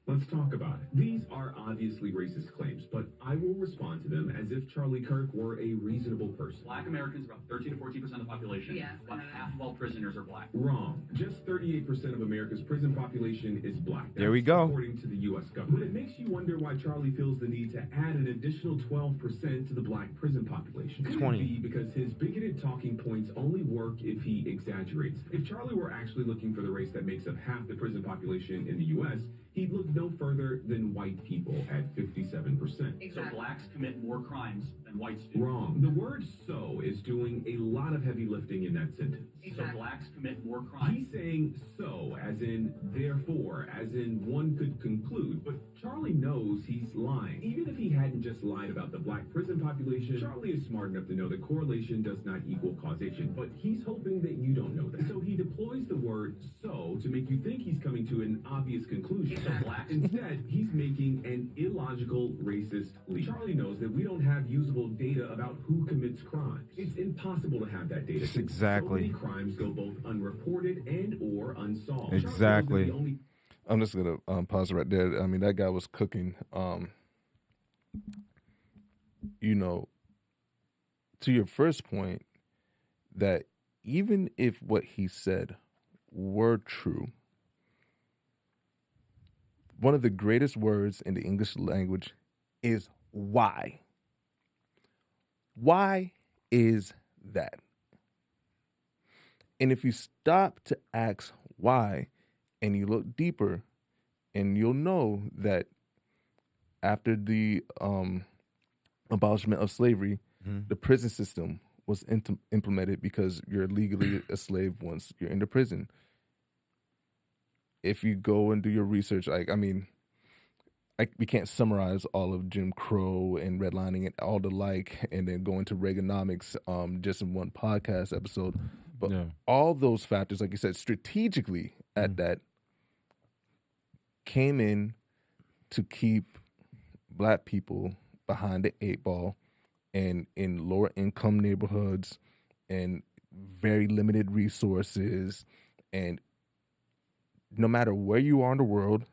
Let's talk about it. These are obviously racist claims, but I will respond to them as if Charlie Kirk were a reasonable person. Black Americans are about 13 to 14% of the population. Yes, about half of all prisoners are black. Wrong. Just 38% of America's prison population is black. That's there we go. According to the U.S. government. But it makes you wonder why Charlie feels the need to add an additional 12% to the black prison population. Could 20. it be because his bigoted talking points only work if he exaggerates? If Charlie were actually looking for the race that makes up half the prison population in the U.S., he'd look no further than white people at 57%. Exactly. So blacks commit more crimes than whites do. Wrong. The word "so" is doing a lot of heavy lifting in that sentence. Exactly. So blacks commit more crimes. He's saying "so" as in therefore, as in one could conclude, but Charlie knows he's lying. Even if he hadn't just lied about the black prison population, Charlie is smart enough to know that correlation does not equal causation, but he's hoping that you don't know that. So he deploys the word "so" to make you think he's coming to an obvious conclusion. Instead, he's making an illogical, racist leap. Charlie knows that we don't have usable data about who commits crimes. It's impossible to have that data. Exactly. So many crimes go both unreported and or unsolved. Exactly. I'm just gonna pause right there. I mean, that guy was cooking. To your first point, that even if what he said were true, one of the greatest words in the English language is why. Why is that? And if you stop to ask why, and you look deeper, and you'll know that after the abolishment of slavery, the prison system was implemented because you're legally a slave once you're in the prison. if you go and do your research, like, I mean, we can't summarize all of Jim Crow and redlining and all the like, and then go into Reaganomics just in one podcast episode. But all those factors, like you said, strategically at that, came in to keep Black people behind the 8 ball and in lower income neighborhoods and very limited resources. And no matter where you are in the world,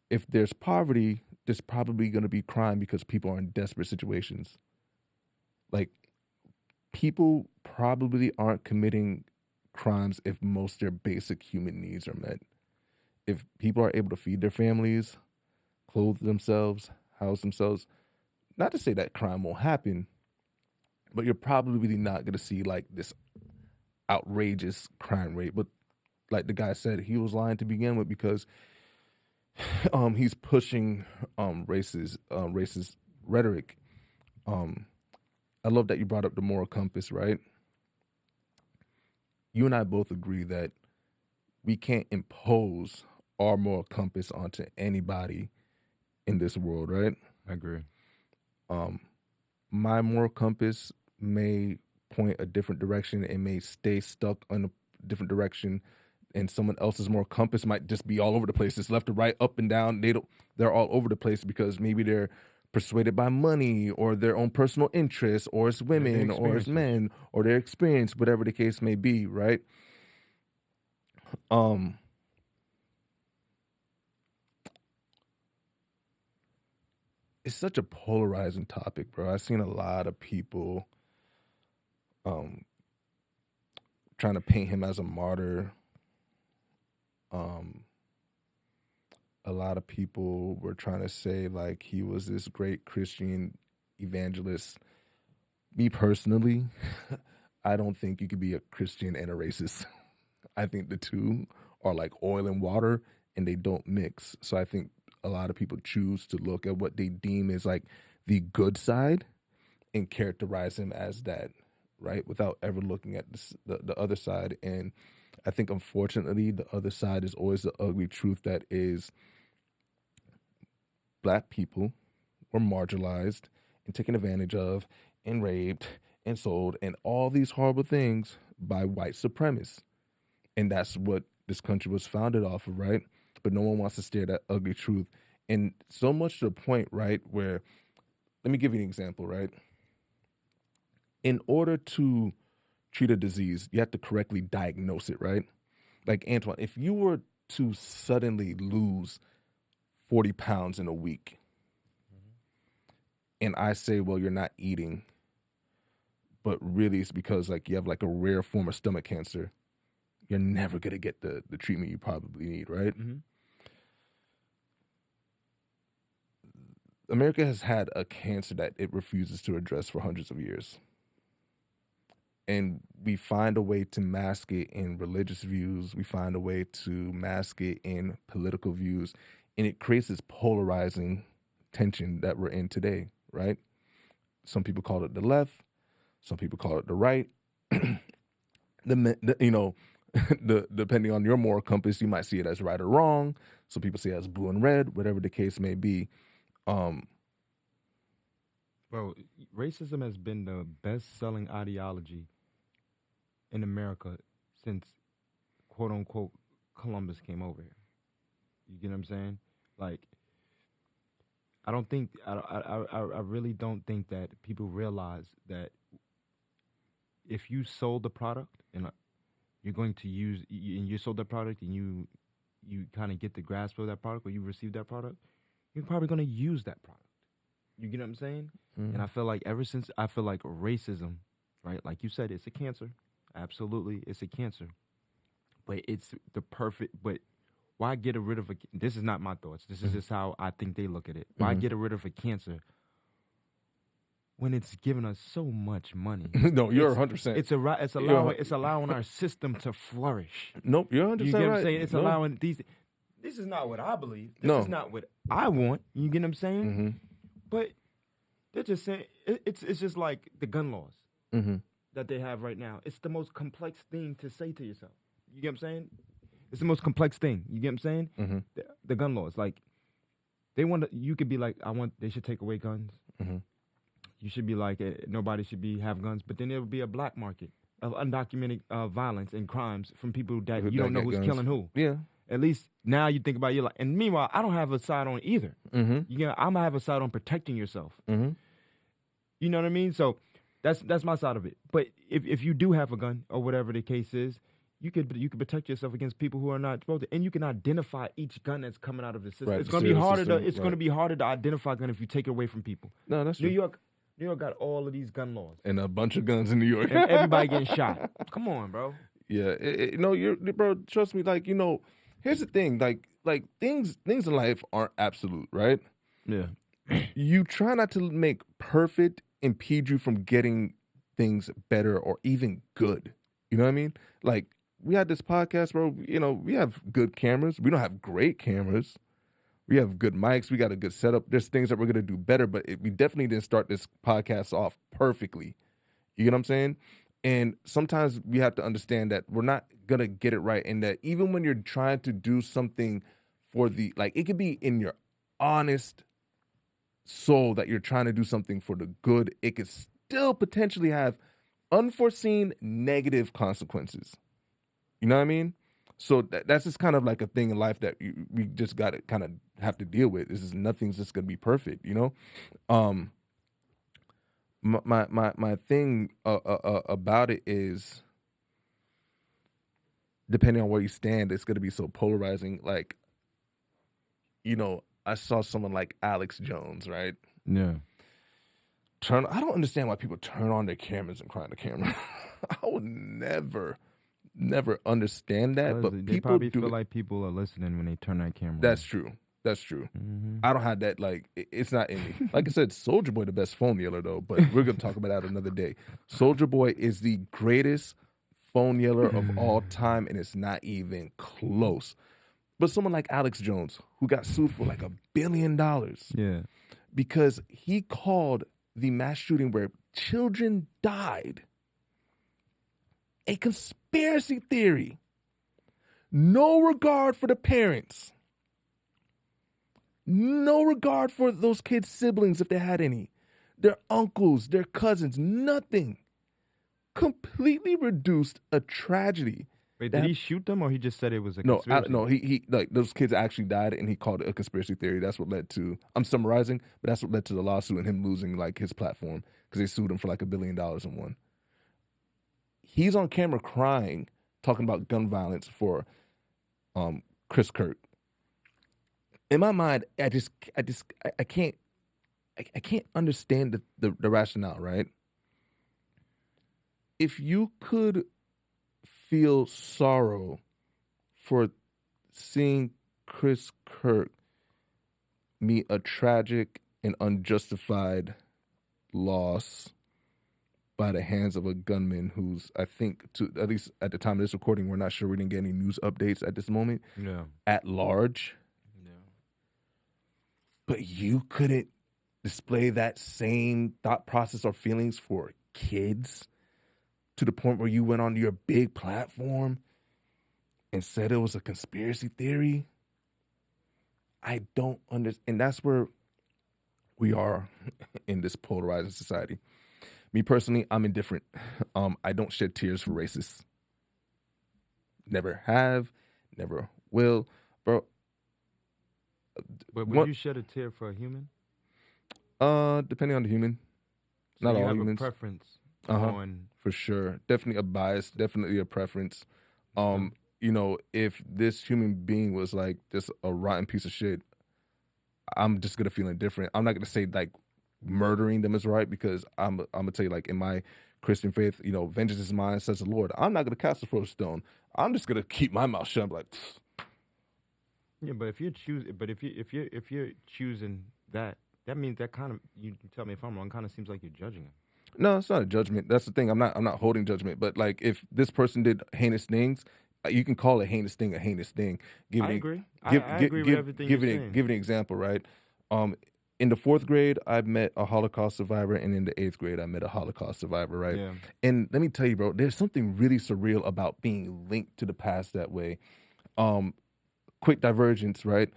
if there's poverty, there's probably going to be crime because people are in desperate situations. Like, people probably aren't committing crimes if most of their basic human needs are met. If people are able to feed their families, clothe themselves, house themselves, not to say that crime won't happen, but you're probably really not going to see like this outrageous crime rate. But like the guy said, he was lying to begin with because he's pushing racist rhetoric. I love that you brought up the moral compass, right? You and I both agree that we can't impose our moral compass onto anybody in this world, right? I agree. My moral compass may point a different direction and may stay stuck on a different direction, and someone else's moral compass might just be all over the place. It's left to right, up and down. They're all over the place because maybe they're persuaded by money or their own personal interests, or it's women or it's men or their experience, whatever the case may be, right? It's such a polarizing topic, bro. I've seen a lot of people trying to paint him as a martyr. A lot of people were trying to say like he was this great Christian evangelist. Me personally, I don't think you could be a Christian and a racist. I think the two are like oil and water and they don't mix. So I think a lot of people choose to look at what they deem as like the good side and characterize him as that, right? Without ever looking at the other side. And I think, unfortunately, the other side is always the ugly truth that is Black people were marginalized and taken advantage of and raped and sold and all these horrible things by white supremacists. And that's what this country was founded off of, right? But no one wants to stare at that ugly truth. And so much to the point, right, where, let me give you an example, right? In order to treat a disease, you have to correctly diagnose it, right? Like, Antoine, if you were to suddenly lose 40 pounds in a week, and I say, well, you're not eating, but really it's because like you have like a rare form of stomach cancer, you're never going to get the treatment you probably need, right? Mm-hmm. America has had a cancer that it refuses to address for hundreds of years. And we find a way to mask it in religious views. We find a way to mask it in political views. And it creates this polarizing tension that we're in today, right? Some people call it the left. Some people call it the right. Depending on your moral compass, you might see it as right or wrong. Some people see it as blue and red, whatever the case may be. Bro, racism has been the best-selling ideology in America since, quote-unquote, Columbus came over here. You get what I'm saying? Like, I really don't think that people realize that if you sold the product and you're going to use, and you sold the product and you kind of get the grasp of that product or you receive that product, you're probably going to use that product. You get what I'm saying? Mm-hmm. And I feel like ever since, racism, right? Like you said, it's a cancer. Absolutely, it's a cancer. But it's the perfect, but why get rid of this is not my thoughts. This is just how I think they look at it. Why get rid of a cancer when it's giving us so much money? No, you're 100%. It's allowing our system to flourish. Nope, you're 100% right. You get what I'm saying? It's allowing these. This is not what I believe. This is not what I want. You get what I'm saying? Mm-hmm. But they're just saying it's just like the gun laws that they have right now. It's the most complex thing to say to yourself. You get what I'm saying? It's the most complex thing. You get what I'm saying? Mm-hmm. The gun laws, like, they want to, you could be like, they should take away guns. Mm-hmm. You should be like, nobody should have guns. But then there would be a black market of undocumented violence and crimes from people that you don't know who's killing who. Yeah. At least now you think about it, you're like, and meanwhile, I don't have a side on either. Mm-hmm. I'm gonna have a side on protecting yourself. Mm-hmm. You know what I mean? So that's my side of it. But if you do have a gun or whatever the case is, you could protect yourself against people who are not supposed to, and you can identify each gun that's coming out of the system. Right, it's going to be harder. Going to be harder to identify a gun if you take it away from people. No, that's true. New York got all of these gun laws and a bunch of guns in New York, and everybody getting shot. Come on, bro. Yeah, bro. Trust me. Like, here's the thing. Like things in life aren't absolute, right? Yeah. You try not to make perfect impede you from getting things better or even good. You know what I mean? Like, we had this podcast, bro. We have good cameras. We don't have great cameras. We have good mics. We got a good setup. There's things that we're going to do better, but we definitely didn't start this podcast off perfectly. You get what I'm saying? And sometimes we have to understand that we're not going to get it right, and that even when you're trying to do something for it could be in your honest soul that you're trying to do something for the good, it could still potentially have unforeseen negative consequences. You know what I mean? So that's just kind of like a thing in life that we just got to kind of have to deal with. Nothing's just going to be perfect, My thing about it is, depending on where you stand, it's going to be so polarizing. Like, I saw someone like Alex Jones, right? Yeah. I don't understand why people turn on their cameras and cry on the camera. I would never understand that, but they people probably do feel it. like people are listening when they turn that camera on. That's true. Mm-hmm. I don't have that. Like, it's not in me. Like I said, Soulja Boy the best phone yeller though, but we're gonna talk about that another day. Soulja Boy is the greatest phone yeller of all time, and it's not even close. But someone like Alex Jones, who got sued for like $1 billion, Yeah, because he called the mass shooting where children died a conspiracy theory. No regard for the parents. No regard for those kids' siblings if they had any. Their uncles, their cousins, nothing. Completely reduced a tragedy. Wait, did he shoot them, or he just said it was a conspiracy? No, he like those kids actually died, and he called it a conspiracy theory. That's what led to, I'm summarizing, but that's what led to the lawsuit and him losing like his platform because they sued him for like $1 billion and won. He's on camera crying, talking about gun violence for Chris Kirk. In my mind, I can't understand the rationale, right? If you could feel sorrow for seeing Chris Kirk meet a tragic and unjustified loss by the hands of a gunman who's, I think, at least at the time of this recording, we're not sure, we didn't get any news updates at this moment, at large. But you couldn't display that same thought process or feelings for kids to the point where you went on your big platform and said it was a conspiracy theory. I don't understand. And that's where we are in this polarizing society. Me personally, I'm indifferent. I don't shed tears for racists. Never have, never will. Bro. But would you shed a tear for a human? Depending on the human. So not you all have humans. A preference on, for sure. Definitely a bias, definitely a preference. If this human being was like just a rotten piece of shit, I'm just gonna feel indifferent. I'm not gonna say like murdering them is right, because I'm gonna tell you, like, in my Christian faith, vengeance is mine, says the Lord. I'm not gonna cast the first stone. I'm just gonna keep my mouth shut. I'm like, pfft. Yeah, but if you're choosing that means that kind of, you can tell me if I'm wrong, kind of seems like you're judging him. No, it's not a judgment. That's the thing. I'm not holding judgment. But like, if this person did heinous things, you can call a heinous thing a heinous thing. I agree. I agree with everything you're saying. Give an example, right? In the 4th grade, I met a Holocaust survivor, and in the 8th grade, I met a Holocaust survivor, right? Yeah. And let me tell you, bro, there's something really surreal about being linked to the past that way. quick divergence, right?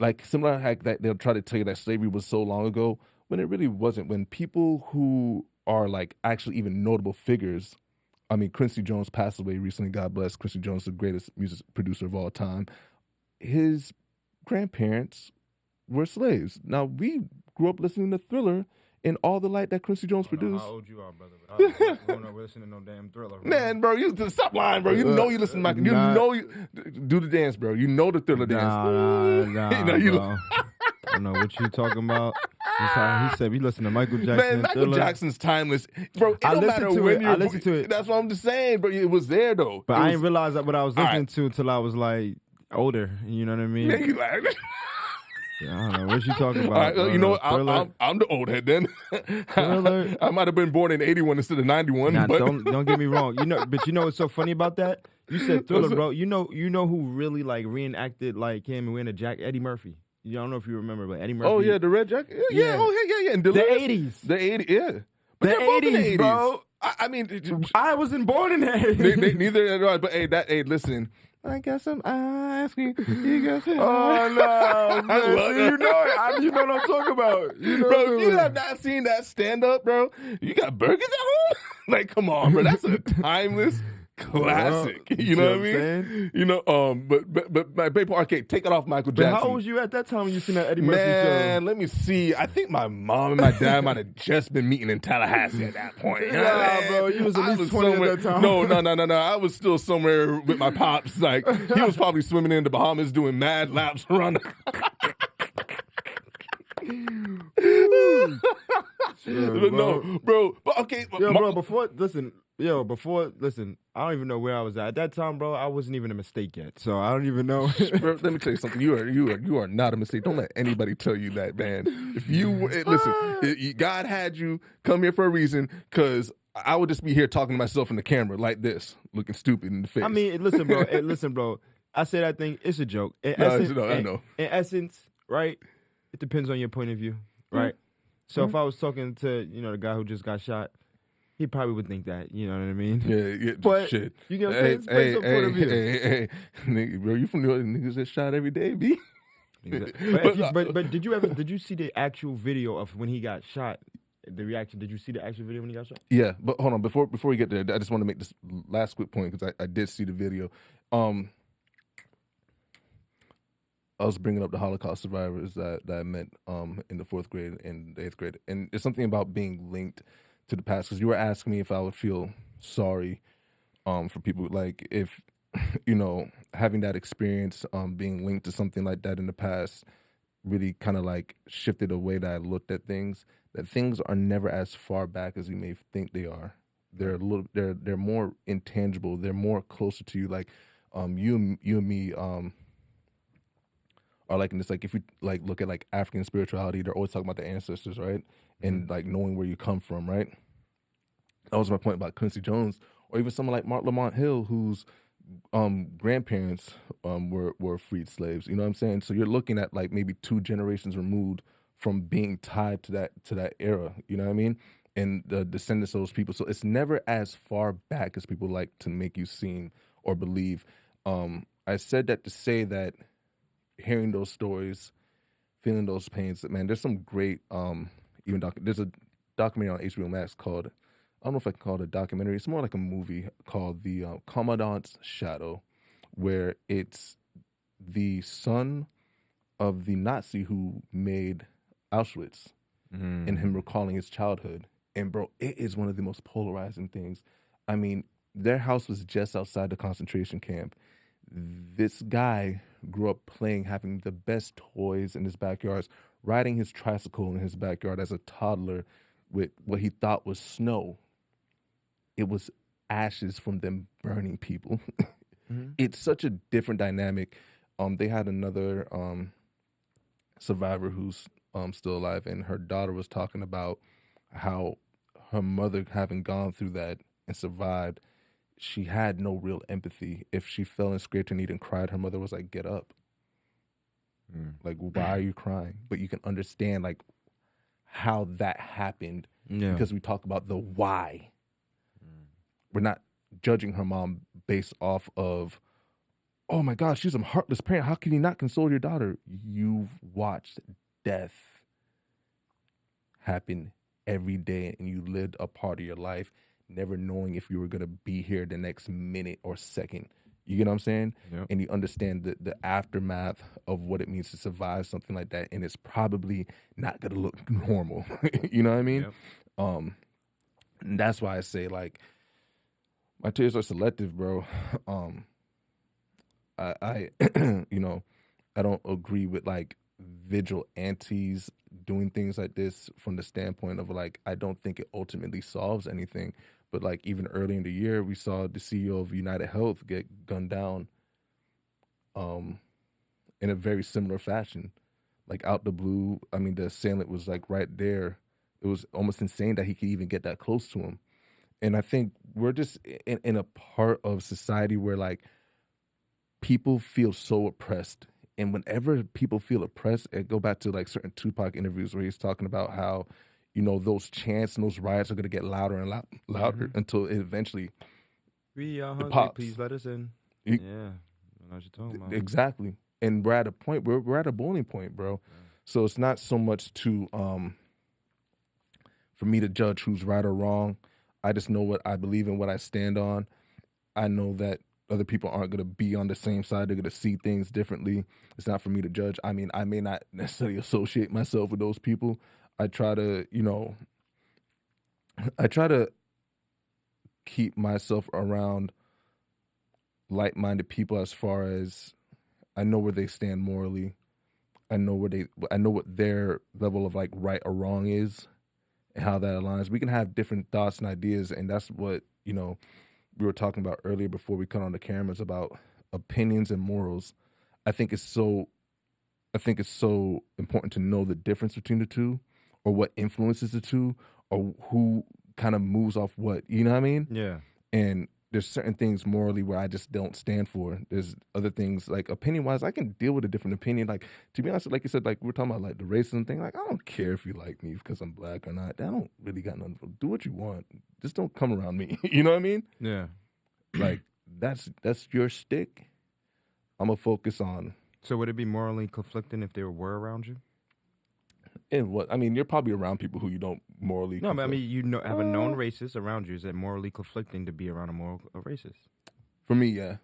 Like similar hack that they'll try to tell you that slavery was so long ago when it really wasn't. When people who are like actually even notable figures, I mean, Quincy Jones passed away recently. God bless Quincy Jones, the greatest music producer of all time. His grandparents were slaves. Now we grew up listening to Thriller and all the light that Quincy Jones produced. How old you are, brother? I was growing up listening to no damn Thriller. Bro. Man, bro, you stop lying, bro. You know you listen to you know you do the dance, bro. You know the Thriller dance. Nah, you know, you bro. I don't know what you talking about. He said we listen to Michael Jackson. Man, Michael Thriller. Jackson's timeless, bro. It don't matter when I listened to it. That's what I'm just saying, bro. It was there though. But I didn't realize that what I was listening to until I was like older. You know what I mean? Man, you like. Yeah, I don't know what you talking about. All right, you know what? I'm the old head then. I might have been born in 81 instead of 91. Nah, but don't get me wrong. But you know what's so funny about that? You said Thriller, bro. You know who really like reenacted like him and wearing a jacket? Eddie Murphy. I don't know if you remember, but Eddie Murphy. Oh yeah, the red jacket. Yeah. Oh yeah. And the 80s. The 80s. Yeah. But the 80s, bro. I mean, I wasn't born in the 80s. Neither. But hey, listen. I guess I'm asking. You guys. Oh no, man. You know it. You know what I'm talking about. Bro, if you have not seen that stand up, bro, you got burgers at home? Like, come on, bro. That's a timeless classic. You know what I mean? You know, but my paper arcade, take it off Michael Jackson. But how old was you at that time when you seen that Eddie Murphy show? Man, let me see. I think my mom and my dad might have just been meeting in Tallahassee at that point. Nah, bro, you was at least 20 at that time. No. I was still somewhere with my pops. Like, he was probably swimming in the Bahamas doing mad laps around the... Sure, no, bro. But okay. Bro, before, listen, I don't even know where I was at that time, bro. I wasn't even a mistake yet, so I don't even know. Bro, let me tell you something. You are not a mistake. Don't let anybody tell you that, man. If you listen, God had you come here for a reason, because I would just be here talking to myself in the camera like this, looking stupid in the face. I mean, listen, bro. I say that thing. It's a joke. I know. In essence, right? It depends on your point of view, right? So if I was talking to the guy who just got shot, he probably would think that, you know what I mean? Yeah, but shit. You get what I'm saying? It's point of view. Hey, nigga, bro, you from New York? Niggas get shot every day, B. Exactly. But did you see the actual video of when he got shot? The reaction? Did you see the actual video when he got shot? Yeah, but hold on. Before we get there, I just want to make this last quick point because I did see the video. I was bringing up the Holocaust survivors that I met in the 4th grade and the 8th grade. And it's something about being linked to the past, because you were asking me if I would feel sorry for people. Like if, having that experience being linked to something like that in the past really kind of like shifted the way that I looked at things, that things are never as far back as you may think they are. They're they're more intangible. They're more closer to you. Like you and me are like in this, like if you like look at like African spirituality, they're always talking about the ancestors, right? And like knowing where you come from, right? That was my point about Quincy Jones, or even someone like Mark Lamont Hill, whose grandparents were freed slaves. You know what I'm saying? So you're looking at like maybe 2 generations removed from being tied to that era. You know what I mean? And the descendants of those people. So it's never as far back as people like to make you seem or believe. I said that to say that hearing those stories, feeling those pains, man, there's some great there's a documentary on HBO Max called, I don't know if I can call it a documentary, it's more like a movie called The Commandant's Shadow, where it's the son of the Nazi who made Auschwitz and him recalling his childhood. And bro, it is one of the most polarizing things. I mean, their house was just outside the concentration camp. This guy grew up having the best toys in his backyards, riding his tricycle in his backyard as a toddler with what he thought was snow. It was ashes from them burning people. It's such a different dynamic. They had another survivor who's still alive, and her daughter was talking about how her mother, having gone through that and survived, she had no real empathy. If she fell and scraped her knee and cried, her mother was like, "Get up." Like, why are you crying? But you can understand like how that happened because we talk about the why. We're not judging her mom based off of oh my gosh, she's a heartless parent. How can you not console your daughter? You've watched death happen every day, and you lived a part of your life never knowing if you were going to be here the next minute or second. You get what I'm saying? Yep. And you understand the aftermath of what it means to survive something like that, and it's probably not going to look normal. You know what I mean? Yep. And that's why I say, like, my tears are selective, bro. I you know, I don't agree with like vigilantes doing things like this from the standpoint of like, I don't think it ultimately solves anything. But like even early in the year, we saw the CEO of United Health get gunned down in a very similar fashion. Like out the blue, I mean, the assailant was like right there. It was almost insane that he could even get that close to him. And I think we're just in a part of society where like people feel so oppressed. And whenever people feel oppressed, it go back to like certain Tupac interviews where he's talking about how, you know, those chants and those riots are going to get louder and louder until it eventually We are hungry, pops. please let us in. You- Yeah, I know what you're talking about. Exactly. And we're at a point, we're at a boiling point, bro. Yeah. So it's not so much to, for me to judge who's right or wrong. I just know what I believe in, what I stand on. I know that other people aren't going to be on the same side. They're going to see things differently. It's not for me to judge. I mean, I may not necessarily associate myself with those people. I try to, you know, I try to keep myself around like-minded people as far as I know where they stand morally. I know what their level of like right or wrong is and how that aligns. We can have different thoughts and ideas, and that's what, you know, we were talking about earlier before we cut on the cameras about opinions and morals. I think it's so important to know the difference between the two, or what influences the two, or who kind of moves off what, you know what I mean? Yeah. And there's certain things morally where I just don't stand for. There's other things like opinion-wise, I can deal with a different opinion. Like, to be honest, like you said, like we're talking about like the racism thing. Like, I don't care if you like me because I'm black or not. I don't really got nothing. Do what you want. Just don't come around me. You know what I mean? Yeah. Like that's your stick. I'm gonna focus on. So would it be morally conflicting if they were around you? And what I mean, you're probably around people who you don't morally. No, but I conflict. mean, you know, have a known racist around you. Is it morally conflicting to be around a racist? For me, yeah.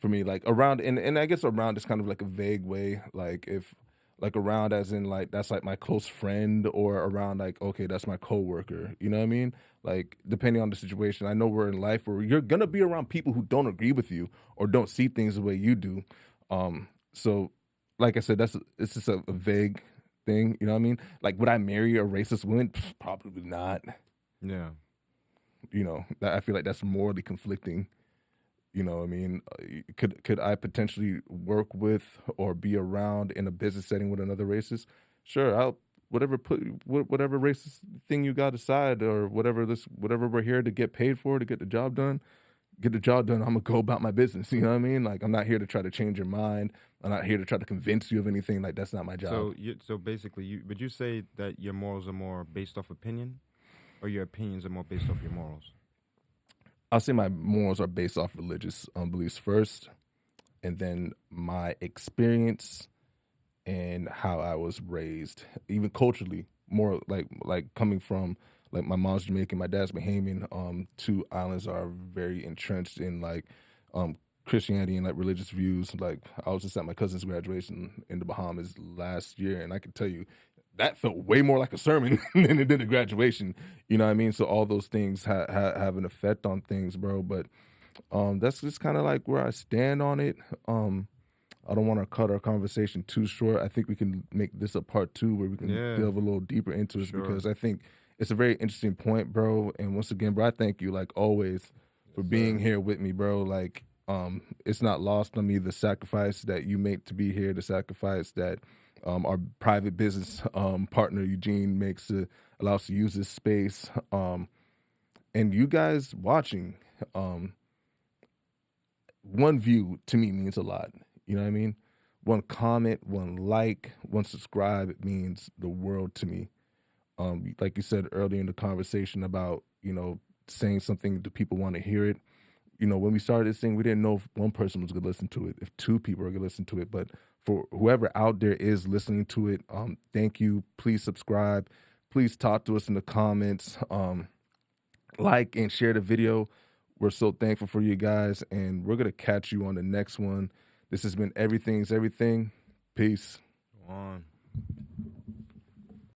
For me, like around, and I guess around is kind of like a vague way. Like if, like around as in like that's like my close friend, or around like okay, that's my coworker. You know what I mean? Like depending on the situation, I know we're in life where you're gonna be around people who don't agree with you or don't see things the way you do. So, like I said, it's just a vague thing. You know what I mean? Like would I marry a racist woman? Pff, probably not. Yeah. You know, I feel like that's morally conflicting. You know what I mean? Could I potentially work with or be around in a business setting with another racist? Sure, I'll whatever racist thing you got aside, or whatever we're here to get paid for, to get the job done. Get the job done. I'm gonna go about my business. You know what I mean? Like I'm not here to try to change your mind. I'm not here to try to convince you of anything. Like that's not my job. So basically, would you say that your morals are more based off opinion, or your opinions are more based off your morals? I'll say my morals are based off religious beliefs first, and then my experience and how I was raised, even culturally. More like coming from like my mom's Jamaican, my dad's Bahamian. Two islands are very entrenched in like Christianity and like religious views. Like I was just at my cousin's graduation in the Bahamas last year, and I can tell you that felt way more like a sermon than it did a graduation. You know what I mean? So all those things have an effect on things, bro. But that's just kind of like where I stand on it. I don't want to cut our conversation too short. I think we can make this a part 2 where we can delve a little deeper into it, because I think it's a very interesting point, bro. And once again, bro, I thank you like always for being here with me, bro. Like it's not lost on me the sacrifice that you make to be here, the sacrifice that our private business partner Eugene makes to allow us to use this space. And you guys watching, one view to me means a lot. You know what I mean? One comment, one like, one subscribe, it means the world to me. Like you said earlier in the conversation about, you know, saying something, do people want to hear it? you know, when we started this thing, we didn't know if one person was going to listen to it, if two people are going to listen to it. But for whoever out there is listening to it, thank you. Please subscribe. Please talk to us in the comments. Like and share the video. We're so thankful for you guys, and we're going to catch you on the next one. This has been Everything's Everything. Peace. On.